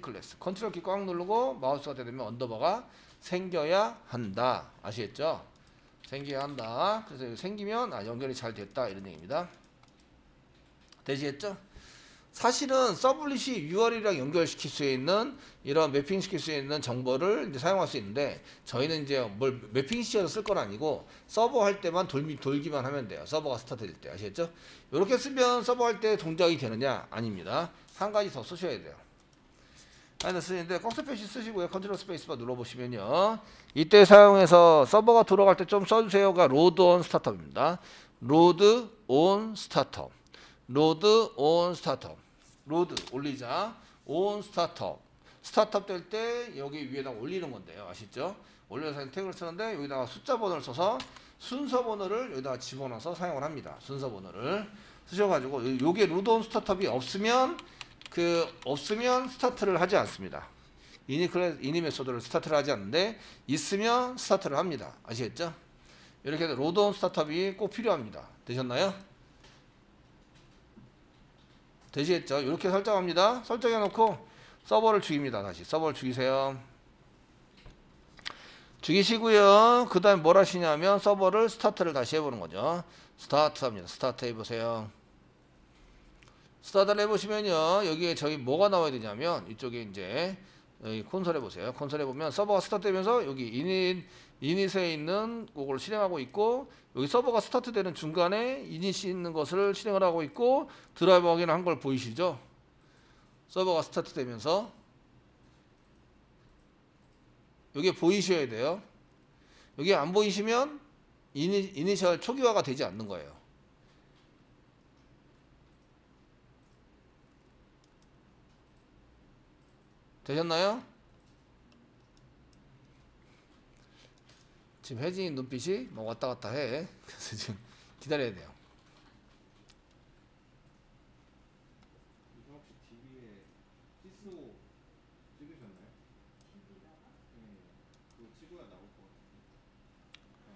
클래스. 컨트롤 키 꽉 누르고 마우스가 되면 언더바가 생겨야 한다. 아시겠죠? 생겨야 한다. 그래서 생기면 연결이 잘 됐다 이런 얘기입니다. 되시겠죠? 사실은 서블릿이 URL이랑 연결시킬 수 있는 이런 매핑시킬 수 있는 정보를 이제 사용할 수 있는데 저희는 이제 뭘 매핑시켜서 쓸 건 아니고 서버 할 때만 돌기만 하면 돼요. 서버가 스타트 될 때 아시겠죠? 이렇게 쓰면 서버 할 때 동작이 되느냐? 아닙니다. 한 가지 더 쓰셔야 돼요. 하나 쓰는데 꺽쇠 표시 쓰시고요. 컨트롤 스페이스바 눌러보시면요. 이때 사용해서 서버가 돌아갈 때 좀 써주세요가 로드 온 스타트업입니다. 로드 온 스타트업. 로드 온 스타트업. 로드 올리자. 온 스타트업. 스타트업 될 때 여기 위에다 올리는 건데요. 아시죠? 올려서 태그를 쓰는데 여기다가 숫자 번호를 써서 순서 번호를 여기다가 집어넣어서 사용을 합니다. 순서 번호를 쓰셔가지고 요게 로드 온 스타트업이 없으면 스타트를 하지 않습니다. 이니 메소드를 스타트를 하지 않는데 있으면 스타트를 합니다. 아시겠죠? 이렇게 해서 로드 온 스타트업이 꼭 필요합니다. 되셨나요? 되시겠죠? 이렇게 설정합니다. 설정해 놓고 서버를 죽입니다. 다시 서버를 죽이세요. 죽이시고요. 그 다음에 뭘 하시냐면 서버를 스타트를 다시 해보는 거죠. 스타트 합니다. 스타트 해보세요. 스타트를 해보시면요. 여기에 저희 뭐가 나와야 되냐면 이쪽에 이제 여기 콘솔 해보세요. 콘솔 해보면 서버가 스타트 되면서 여기 이닛에 있는 그걸 실행하고 있고 여기 서버가 스타트 되는 중간에 이닛이 있는 것을 실행을 하고 있고 드라이버 확인한 걸 보이시죠? 서버가 스타트 되면서 여기 보이셔야 돼요. 여기 안 보이시면 이니셜 초기화가 되지 않는 거예요. 되셨나요? 지금 혜진이 눈빛이 뭐 왔다 갔다 해. 그래서 지금 기다려야 돼요. 혹시 DB에 시스오 찍으셨나요? 네, 그거 찍어야 나올 것 같은데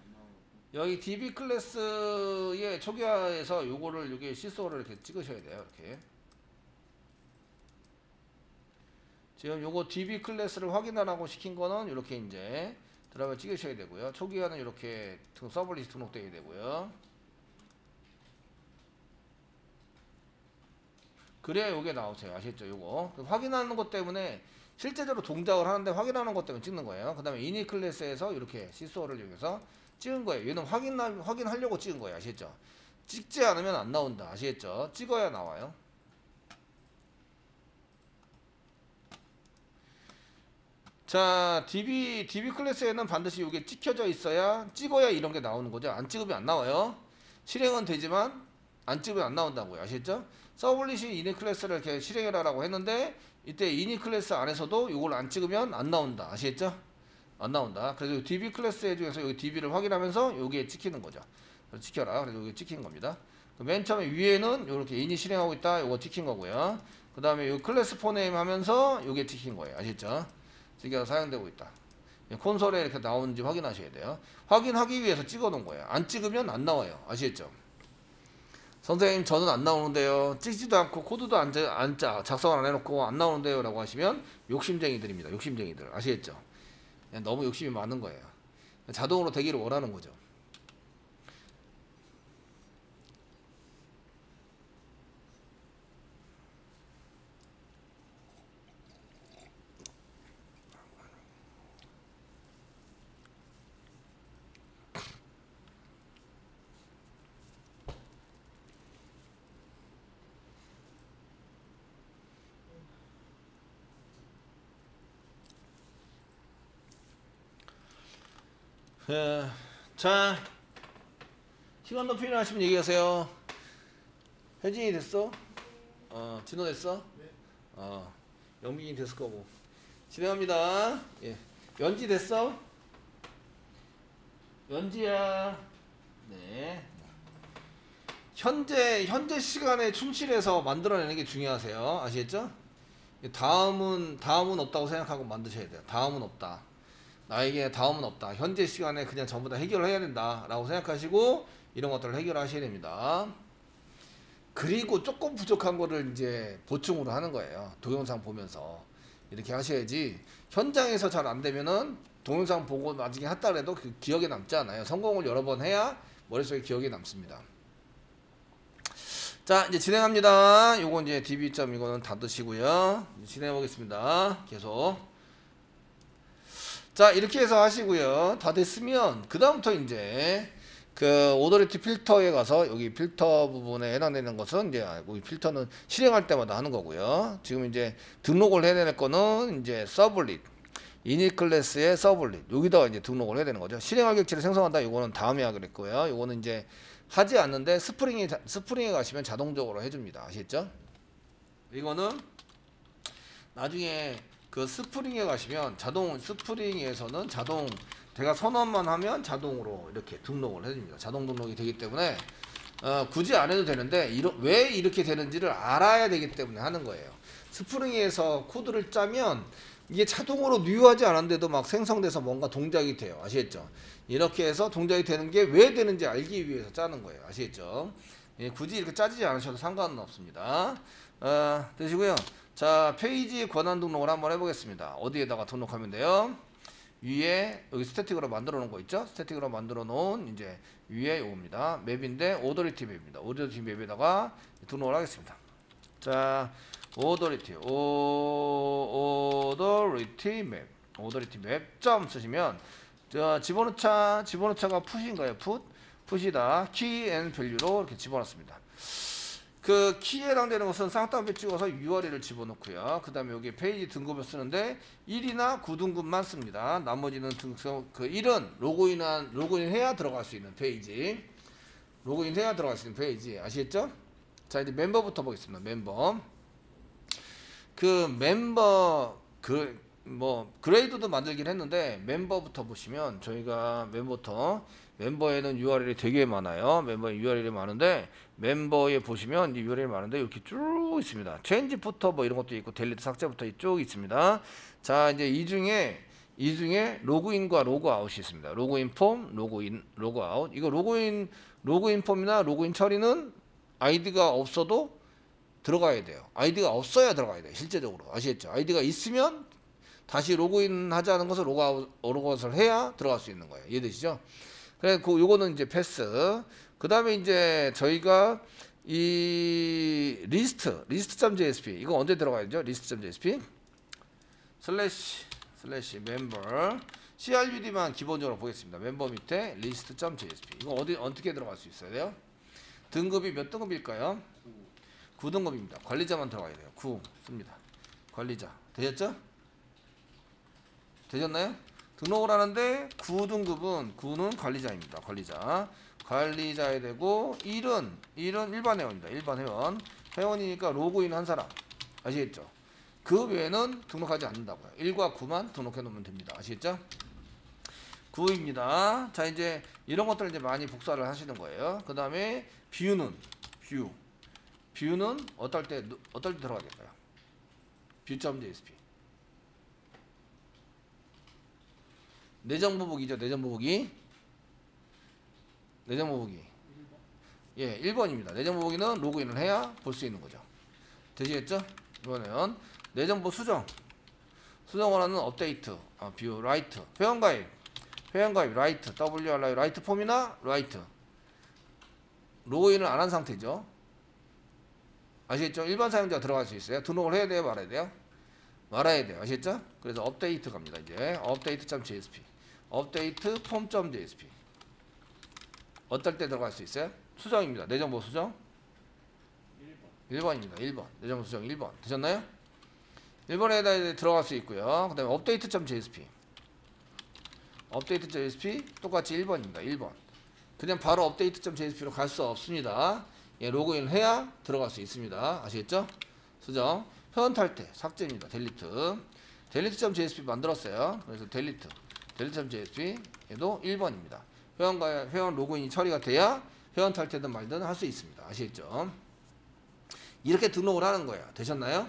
안 나오고. 여기 DB 클래스의 초기화에서 요거를 여기 시소를 이렇게 찍으셔야 돼요. 이렇게. 지금 요거 DB 클래스를 확인하라고 시킨 거는 이렇게 이제 드라이버 찍으셔야 되고요. 초기화는 이렇게 서블릿 등록되어야 되고요. 그래야 요게 나오세요. 아시겠죠? 요거 확인하는 것 때문에 실제적으로 동작을 하는데 확인하는 것 때문에 찍는 거예요. 그 다음에 이니 클래스에서 이렇게 시소를 이용해서 찍은 거예요. 얘는 확인하려고 찍은 거예요. 아시겠죠? 찍지 않으면 안 나온다. 아시겠죠? 찍어야 나와요. 자, DB 클래스에는 반드시 이게 찍혀져 있어야 찍어야 이런 게 나오는 거죠. 안 찍으면 안 나와요. 실행은 되지만 안 찍으면 안 나온다고요. 아시겠죠? 서블릿이 이니 클래스를 이렇게 실행해라라고 했는데 이때 이니 클래스 안에서도 이걸 안 찍으면 안 나온다. 아시겠죠? 안 나온다. 그래서 DB 클래스 중에서 여기 DB를 확인하면서 여기에 찍히는 거죠. 그래서 찍혀라. 그래서 여기 찍힌 겁니다. 맨 처음에 위에는 이렇게 이니 실행하고 있다. 요거 찍힌 거고요. 그 다음에 요 클래스 포네임 하면서 요게 찍힌 거예요. 아시겠죠? 찍어서 사용되고 있다. 콘솔에 이렇게 나오는지 확인하셔야 돼요. 확인하기 위해서 찍어 놓은 거예요. 안 찍으면 안 나와요. 아시겠죠? 선생님 저는 안 나오는데요. 찍지도 않고 코드도 작성을 안 해놓고 안 나오는데요 라고 하시면 욕심쟁이들입니다. 욕심쟁이들. 아시겠죠? 너무 욕심이 많은 거예요. 자동으로 되기를 원하는 거죠. 자, 시간 더 필요하시면 얘기하세요. 혜진이 됐어? 진호 됐어? 영민이 됐을 거고. 진행합니다. 예. 연지 됐어? 연지야. 네. 현재 시간에 충실해서 만들어내는 게 중요하세요. 아시겠죠? 다음은 없다고 생각하고 만드셔야 돼요. 다음은 없다. 나에게 다음은 없다. 현재 시간에 그냥 전부 다 해결을 해야 된다 라고 생각하시고 이런 것들을 해결하셔야 됩니다. 그리고 조금 부족한 거를 이제 보충으로 하는 거예요. 동영상 보면서 이렇게 하셔야지. 현장에서 잘 안 되면은 동영상 보고 나중에 했다 그래도 그 기억에 남지 않아요. 성공을 여러 번 해야 머릿속에 기억에 남습니다. 자, 이제 진행합니다. 요거 이제 db.점 이거는 닫으시고요. 진행해 보겠습니다. 계속. 자, 이렇게 해서 하시고요. 다 됐으면 그 다음부터 이제 그 오더리티 필터에 가서 여기 필터 부분에 해당되는 것은 이제 여기 필터는 실행할 때마다 하는 거고요. 지금 이제 등록을 해야 될 거는 이제 서블릿 이닛 클래스의 서블릿 여기다가 이제 등록을 해야 되는 거죠. 실행할 객체를 생성한다. 이거는 다음에 하기로 했고요. 이거는 이제 하지 않는데 스프링에 가시면 자동적으로 해줍니다. 아시겠죠? 이거는 나중에 그 스프링에 가시면 스프링에서는 자동 제가 선언만 하면 자동으로 이렇게 등록을 해줍니다. 자동 등록이 되기 때문에 굳이 안 해도 되는데 왜 이렇게 되는지를 알아야 되기 때문에 하는 거예요. 스프링에서 코드를 짜면 이게 자동으로 뉴하지 않은데도 막 생성돼서 뭔가 동작이 돼요. 아시겠죠? 이렇게 해서 동작이 되는 게 왜 되는지 알기 위해서 짜는 거예요. 아시겠죠? 예, 굳이 이렇게 짜지지 않으셔도 상관은 없습니다. 되시고요. 자, 페이지 권한 등록을 한번 해보겠습니다. 어디에다가 등록하면 돼요? 위에 여기 스태틱으로 만들어 놓은 거 있죠? 스태틱으로 만들어 놓은 이제 위에 요겁니다. 맵인데 오더리티 맵입니다. 오더리티 맵에다가 등록을 하겠습니다. 자, 오더리티 맵 점 쓰시면 집어넣자가 풋인가요? 풋이다. 키 앤 밸류로 이렇게 집어넣습니다. 그 키에 해당되는 것은 쌍따옴표 찍어서 URL을 집어넣고요. 그 다음에 여기 페이지 등급을 쓰는데 1이나 9등급만 씁니다. 나머지는 그 1은 로그인해야 들어갈 수 있는 페이지. 로그인해야 들어갈 수 있는 페이지. 아시겠죠? 자, 이제 멤버부터 보겠습니다. 멤버. 그레이드도 만들긴 했는데 멤버부터 보시면 저희가 멤버에는 URL이 되게 많아요. 멤버에 URL이 많은데 멤버에 보시면 URL이 많은데 이렇게 쭉 있습니다. 체인지 부터 뭐 이런 것도 있고 델리트 삭제부터 쭉 있습니다. 자, 이제 이 중에 로그인과 로그아웃이 있습니다. 로그인 폼, 로그아웃. 이거 로그인 폼이나 로그인 처리는 아이디가 없어도 들어가야 돼요. 아이디가 없어야 들어가야 돼요. 실제적으로. 아시겠죠? 아이디가 있으면 다시 로그인 하지 않은 것을 로그아웃을 해야 들어갈 수 있는 거예요. 이해되시죠? 그래, 요거는 이제 패스. 그 다음에 이제 저희가 이 리스트.jsp 이거 언제 들어가야 되죠? 리스트.jsp 슬래시 멤버 CRUD만 기본적으로 보겠습니다. 멤버 밑에 리스트.jsp 이거 어떻게 들어갈 수 있어요? 등급이 몇 등급일까요? 9등급입니다. 관리자만 들어가야 돼요. 9 씁니다. 관리자. 되셨죠? 되셨나요? 등록을 하는데 9등급은 관리자입니다. 관리자에 되고 1은 일반 회원입니다. 일반 회원. 회원이니까 로그인 한 사람. 아시겠죠? 그 외에는 등록하지 않는다고요. 1과 9만 등록해 놓으면 됩니다. 아시겠죠? 9입니다. 자, 이제 이런 것들을 이제 많이 복사를 하시는 거예요. 그 다음에 뷰는 어떨 때 들어가야 될까요? view.jsp 내정 보복이죠. 내정 보복이 예, 1번입니다. 내정 보복이는 로그인을 해야 볼 수 있는 거죠. 되시겠죠? 이번엔 내정보 수정 원하는 업데이트 뷰 라이트 회원가입 라이트 WRI 라이트 폼이나 라이트 로그인을 안 한 상태죠. 아시겠죠? 일반 사용자 들어갈 수 있어요. 등록을 해야 돼요? 말아야 돼요? 말아야 돼요. 아시겠죠? 그래서 업데이트 갑니다. 이제 업데이트.jsp 업데이트 폼.jsp 어떨 때 들어갈 수 있어요? 수정입니다. 내정보 수정 1번입니다. 1번 내정보 수정 1번 되셨나요? 1번에다 들어갈 수 있고요. 그 다음에 업데이트.jsp 똑같이 1번입니다. 1번 그냥 바로 업데이트.jsp로 갈 수 없습니다. 예, 로그인을 해야 들어갈 수 있습니다. 아시겠죠? 수정 회원 탈퇴 삭제입니다. 델리트.jsp 만들었어요. 그래서 델리트.jsp 얘도 1번입니다. 회원 로그인이 처리가 돼야 회원 탈퇴든 말든 할 수 있습니다. 아시겠죠? 이렇게 등록을 하는 거예요. 되셨나요?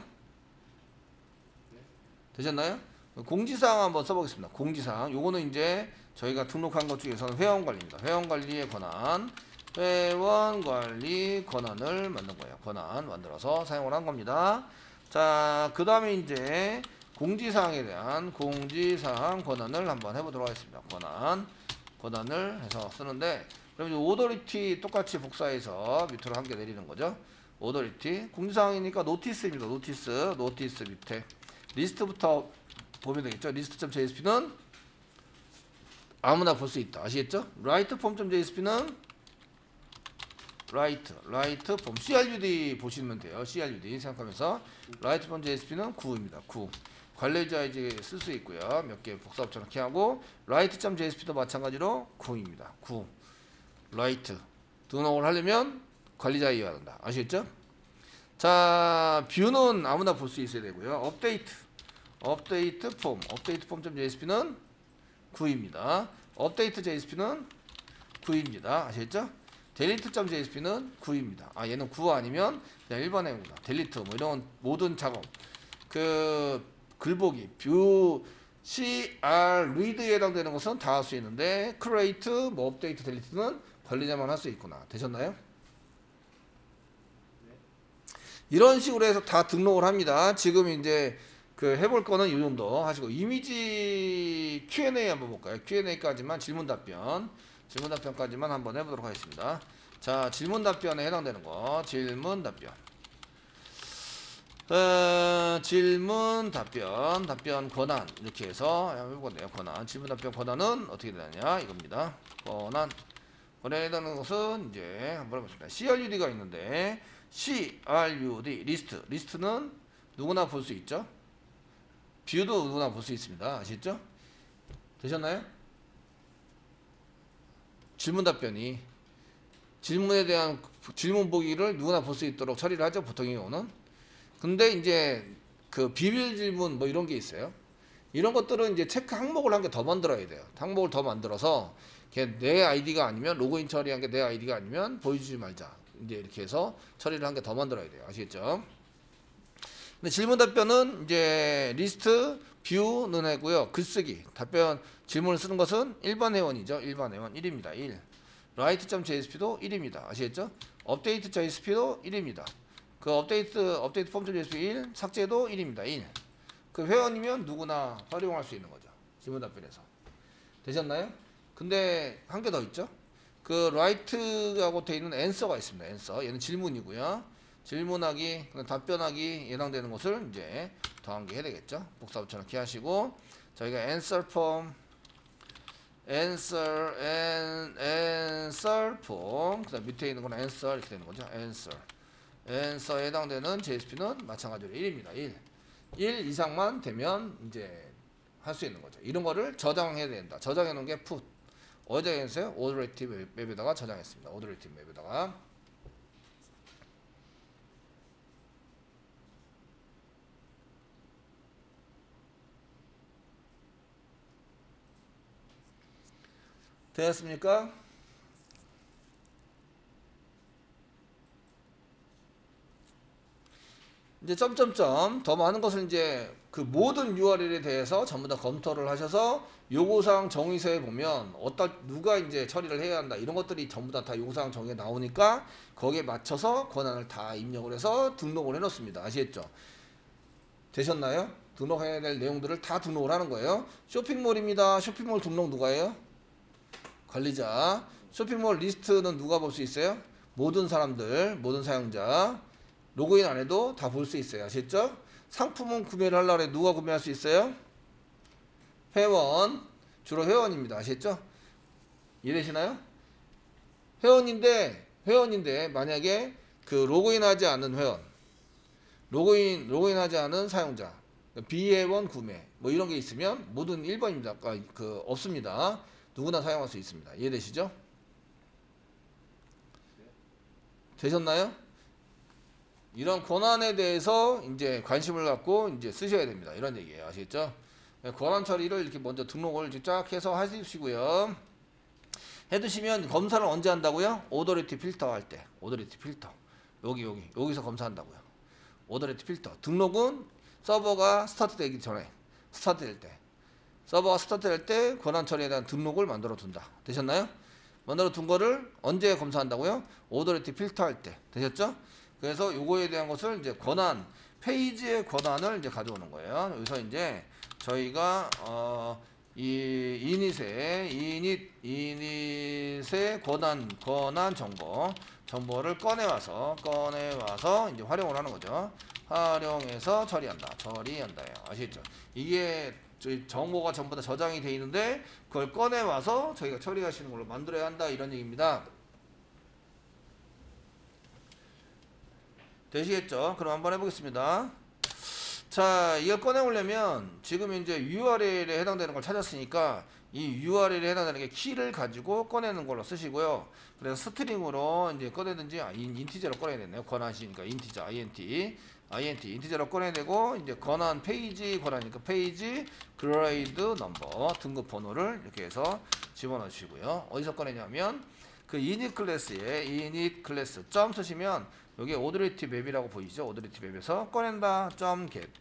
공지사항 한번 써보겠습니다. 공지사항 요거는 이제 저희가 등록한 것 중에서는 회원관리입니다. 회원관리의 권한 회원관리 권한을 만든 거예요. 권한 만들어서 사용을 한 겁니다. 자, 그 다음에 이제 공지사항에 대한 공지사항 권한을 한번 해보도록 하겠습니다. 권한을 해서 쓰는데 그럼 이제 오더리티 똑같이 복사해서 밑으로 한 개 내리는 거죠. 오더리티. 공지사항이니까 노티스입니다. 노티스 밑에 리스트부터 보면 되겠죠. list.jsp는 아무나 볼 수 있다. 아시겠죠? writeform.jsp는 write form CRUD 보시면 돼요. CRUD 생각하면서 writeform.jsp는 9입니다. 9. 관리자 이제 쓸 수 있고요. 몇 개 복사업처럼 이렇게 하고 write.jsp도 마찬가지로 9입니다. 9. write 등록을 하려면 관리자에 이어야 한다. 아시겠죠? 자, 뷰는 아무나 볼 수 있어야 되고요. 업데이트 폼.jsp는 9입니다. 업데이트 JSP는 9입니다. 아시겠죠? delete.jsp는 9입니다. 아, 얘는 9 아니면 그냥 일반 행구다. delete 뭐 이런 모든 작업. 그 글보기 뷰 CR read에 해당되는 것은 다 할 수 있는데 create, 뭐 update, delete는 관리자만 할 수 있구나. 되셨나요? 이런 식으로 해서 다 등록을 합니다. 지금 이제 그 해볼 거는 이 정도 하시고 이미지 Q&A 한번 볼까요? Q&A까지만 질문 답변까지만 한번 해보도록 하겠습니다. 자, 질문 답변에 해당되는 거 질문 답변 답변 권한 이렇게 해서 한번 해보겠네요. 권한 질문 답변 권한은 어떻게 되느냐 이겁니다. 권한에 해당하는 것은 이제 한번 해보겠습니다. CRUD가 있는데 CRUD 리스트는 누구나 볼 수 있죠. 뷰도 누구나 볼 수 있습니다. 아시죠? 되셨나요? 질문 답변이 질문에 대한 질문 보기를 누구나 볼 수 있도록 처리를 하죠. 보통의 경우는. 근데 이제 그 비밀 질문 뭐 이런 게 있어요. 이런 것들은 이제 체크 항목을 한 개 더 만들어야 돼요. 항목을 더 만들어서 내 아이디가 아니면 로그인 처리한 게 내 아이디가 아니면 보여주지 말자. 이제 이렇게 해서 처리를 한 개 더 만들어야 돼요. 아시겠죠? 근데 질문 답변은 이제 리스트 뷰는 하고요. 글쓰기 답변 질문을 쓰는 것은 일반 회원이죠. 일반 회원 1입니다. 1. write.jsp도 1입니다. 아시겠죠? update.jsp도 1입니다. 그 업데이트 form.jsp 1 삭제도 1입니다. 1. 그 회원이면 누구나 활용할 수 있는 거죠. 질문 답변에서. 되셨나요? 근데 한 개 더 있죠? 그 write하고 되어 있는 answer가 있습니다. answer. 얘는 질문이고요. 질문하기, 답변하기 해당되는 것을 이제 더한 게 해야 되겠죠. 복사부처럼 이렇게 하시고 저희가 answer form 그다음 밑에 있는 건 answer 이렇게 되는 거죠. answer에 해당되는 JSP는 마찬가지로 1입니다. 1 이상만 되면 이제 할 수 있는 거죠. 이런 거를 저장해야 된다. 저장해 놓은 게 put. 어디다 했어요? 오더레티브 맵에다가 저장했습니다. 오더레티브 맵에다가. 되었습니까? 이제 점점점 더 많은 것을 이제 그 모든 URL에 대해서 전부 다 검토를 하셔서 요구사항 정의서에 보면 누가 이제 처리를 해야 한다 이런 것들이 전부 다 요구사항 정의에 나오니까 거기에 맞춰서 권한을 다 입력을 해서 등록을 해 놓습니다. 아시겠죠? 되셨나요? 등록해야 될 내용들을 다 등록을 하는 거예요. 쇼핑몰입니다. 쇼핑몰 등록 누가 해요? 관리자. 쇼핑몰 리스트는 누가 볼 수 있어요? 모든 사람들, 모든 사용자. 로그인 안 해도 다 볼 수 있어요. 아시겠죠? 상품은 구매를 하려고 해 누가 구매할 수 있어요? 회원. 주로 회원입니다. 아시겠죠? 이해되시나요? 회원인데 만약에 그 로그인하지 않은 회원, 로그인하지 않은 사용자, 비회원 구매 뭐 이런 게 있으면 모든 1번입니다. 그 없습니다. 누구나 사용할 수 있습니다. 이해되시죠? 되셨나요? 이런 권한에 대해서 이제 관심을 갖고 이제 쓰셔야 됩니다. 이런 얘기예요. 아시겠죠? 권한 처리를 이렇게 먼저 등록을 쫙 해서 하시고요. 해두시면 검사를 언제 한다고요? 오더리티 필터 할 때. 오더리티 필터. 여기서 검사한다고요. 오더리티 필터. 등록은 서버가 스타트 되기 전에, 스타트 될 때. 서버가 스타트 될 때 권한 처리에 대한 등록을 만들어 둔다. 되셨나요? 만들어 둔 거를 언제 검사한다고요? 오더리티 필터 할 때. 되셨죠? 그래서 요거에 대한 것을 이제 페이지의 권한을 이제 가져오는 거예요. 여기서 이제 저희가 이 이닛의 권한 정보를 꺼내와서 이제 활용을 하는 거죠. 활용해서 처리한다예요. 아시겠죠? 이게 저희 정보가 전부 다 저장이 돼 있는데 그걸 꺼내와서 저희가 처리하시는 걸로 만들어야 한다 이런 얘기입니다. 되시겠죠? 그럼 한번 해보겠습니다. 자, 이걸 꺼내오려면 지금 이제 URL에 해당되는 걸 찾았으니까 이 URL에 해당되는 게 키를 가지고 꺼내는 걸로 쓰시고요. 그래서 스트링으로 이제 꺼내든지 인티저로 꺼내야 되네요. 권한이니까 인티저 인티저로 꺼내야 되고 이제 권하니까 페이지 그레이드 넘버 등급 번호를 이렇게 해서 집어넣어 주시고요. 어디서 꺼내냐면 그 이닛 클래스에 이닛 클래스 점 쓰시면 여기 오더리티 맵이라고 보이죠? 오더리티 맵에서 꺼낸다 점 get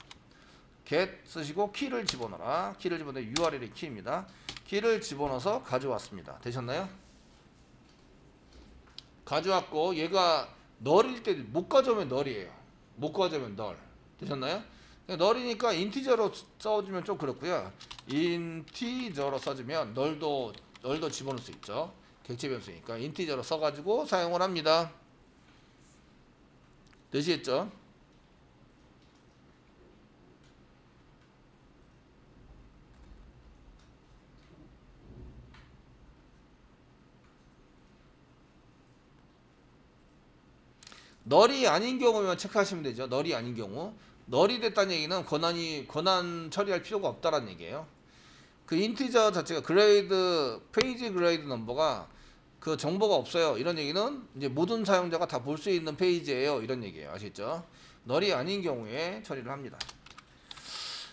쓰시고 키를 집어넣어라. 키를 집어넣어 URL의 키입니다. 키를 집어넣어서 가져왔습니다. 되셨나요? 가져왔고 얘가 널일 때 못 가져오면 널이에요. 못 가져오면 널. 되셨나요? 널이니까 인티저로 써주면 좀 그렇고요. 인티저로 써주면 널도 집어넣을 수 있죠. 객체 변수니까 인티저로 써가지고 사용을 합니다. 되시겠죠? 널이 아닌 경우면 체크하시면 되죠. 널이 아닌 경우. 널이 됐다는 얘기는 권한 처리할 필요가 없다라는 얘기예요. 그 인티저 자체가 페이지 그레이드 넘버가 그 정보가 없어요. 이런 얘기는 이제 모든 사용자가 다 볼 수 있는 페이지예요. 이런 얘기예요. 아시겠죠? 널이 아닌 경우에 처리를 합니다.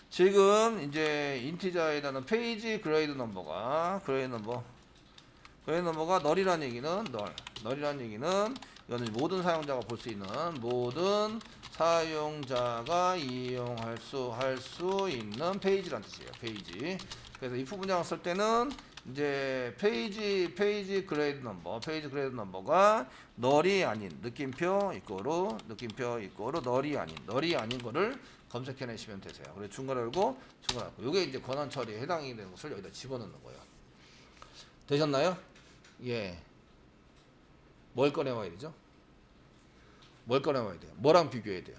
지금 이제 인티저에 대한 페이지 그레이드 넘버가 널이라는 얘기는 널이라는 얘기는 이거는 모든 사용자가 볼 수 있는 모든 사용자가 이용할 수 있는 페이지란 뜻이에요. 페이지. 그래서 if 문장을 쓸 때는 이제 페이지 그레이드 넘버가 널이 아닌 느낌표 이꼬로 널이 아닌 거를 검색해 내시면 되세요. 그래서 중괄호 열고 요게 이제 권한 처리에 해당이 되는 것을 여기다 집어넣는 거예요. 되셨나요? 예. 뭘 꺼내와야 되죠? 뭘 꺼내와야 돼요? 뭐랑 비교해야 돼요?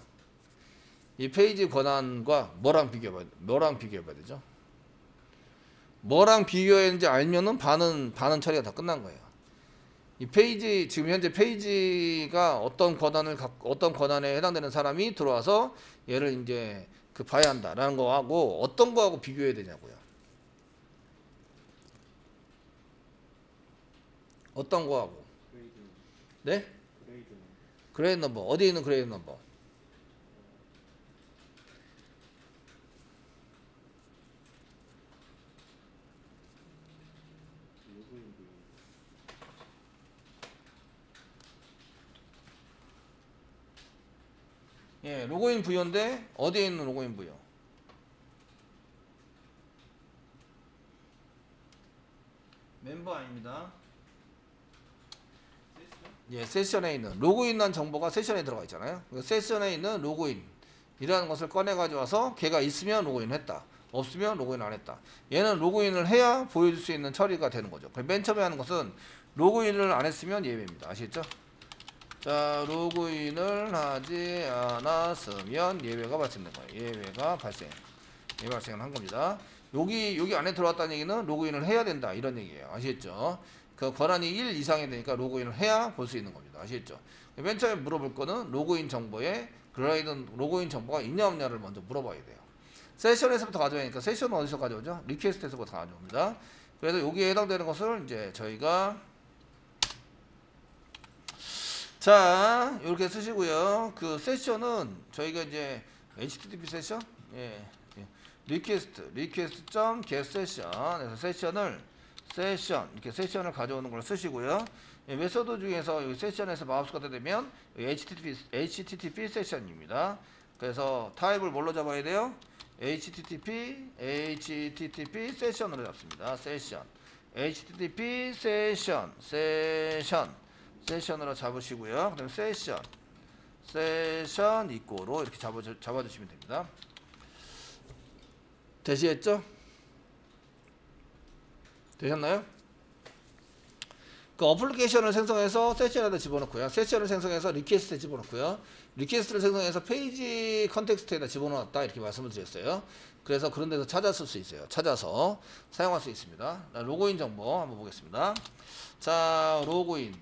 이 페이지 권한과 뭐랑 비교해봐야 되죠? 뭐랑 비교했는지 알면은 반은 처리가 다 끝난 거예요. 이 페이지, 지금 현재 페이지가 어떤 권한에 해당되는 사람이 들어와서 얘를 이제 봐야 한다라는 거하고 어떤 거하고 비교해야 되냐고요. 어떤 거하고? 네? 그레이드 넘버. 어디에 있는 그레이드 넘버? 예, 로그인 부여인데 어디에 있는 로그인 부여? 멤버 아닙니다. 예, 세션에 있는 로그인한 정보가 세션에 들어가 있잖아요. 세션에 있는 로그인이라는 것을 꺼내 가져와서 걔가 있으면 로그인했다. 없으면 로그인 안 했다. 얘는 로그인을 해야 보여줄 수 있는 처리가 되는 거죠. 맨 처음에 하는 것은 로그인을 안 했으면 예외입니다. 아시겠죠? 자, 로그인을 하지 않았으면 예외가 발생된 거예요. 예외가 발생을 한 겁니다. 여기 안에 들어왔다는 얘기는 로그인을 해야 된다 이런 얘기예요. 아시겠죠? 그 권한이 1 이상이 되니까 로그인을 해야 볼 수 있는 겁니다. 아시겠죠? 맨 처음에 물어볼 거는 로그인 정보가 있냐 없냐를 먼저 물어봐야 돼요. 세션에서부터 가져야 하니까 세션은 어디서 가져오죠? 리퀘스트에서부터 가져옵니다. 그래서 여기에 해당되는 것을 이제 저희가 자, 이렇게 쓰시고요. 그 세션은 저희가 이제 HTTP 세션, request.getSession 이렇게 세션을 가져오는 걸 쓰시고요. 메소드 중에서 여기 세션에서 마우스가 되면 HTTP 세션입니다. 그래서 타입을 뭘로 잡아야 돼요? HTTP 세션으로 잡습니다. 세션, HTTP 세션으로 잡으시고요. 그다음에 세션 이꼬로 이렇게 잡아주시면 됩니다. 되시겠죠? 되셨나요? 그 어플리케이션을 생성해서 세션에다 집어넣고요. 세션을 생성해서 리퀘스트에 집어넣고요. 리퀘스트를 생성해서 페이지 컨텍스트에다 집어넣었다 이렇게 말씀을 드렸어요. 그래서 그런 데서 찾아 쓸 수 있어요. 찾아서 사용할 수 있습니다. 로그인 정보 한번 보겠습니다. 자, 로그인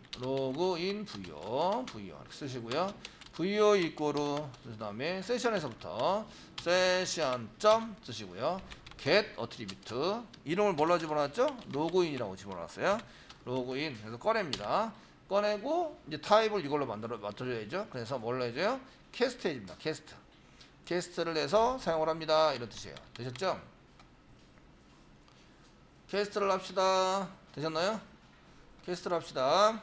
VO 이렇게 쓰시고요. VO 이꼬르 그 다음에 세션에서부터 세션 점 쓰시고요. get attribute 이름을 뭘로 집어넣었죠? 로그인이라고 집어넣었어요. 로그인 그래서 꺼냅니다. 꺼내고 이제 타입을 이걸로 만들어줘야죠. 그래서 뭘로 해줘요? 캐스트 해줍니다. 캐스트를 해서 사용을 합니다. 이런 뜻이에요. 되셨죠? 캐스트를 합시다. 되셨나요? 캐스트를 합시다.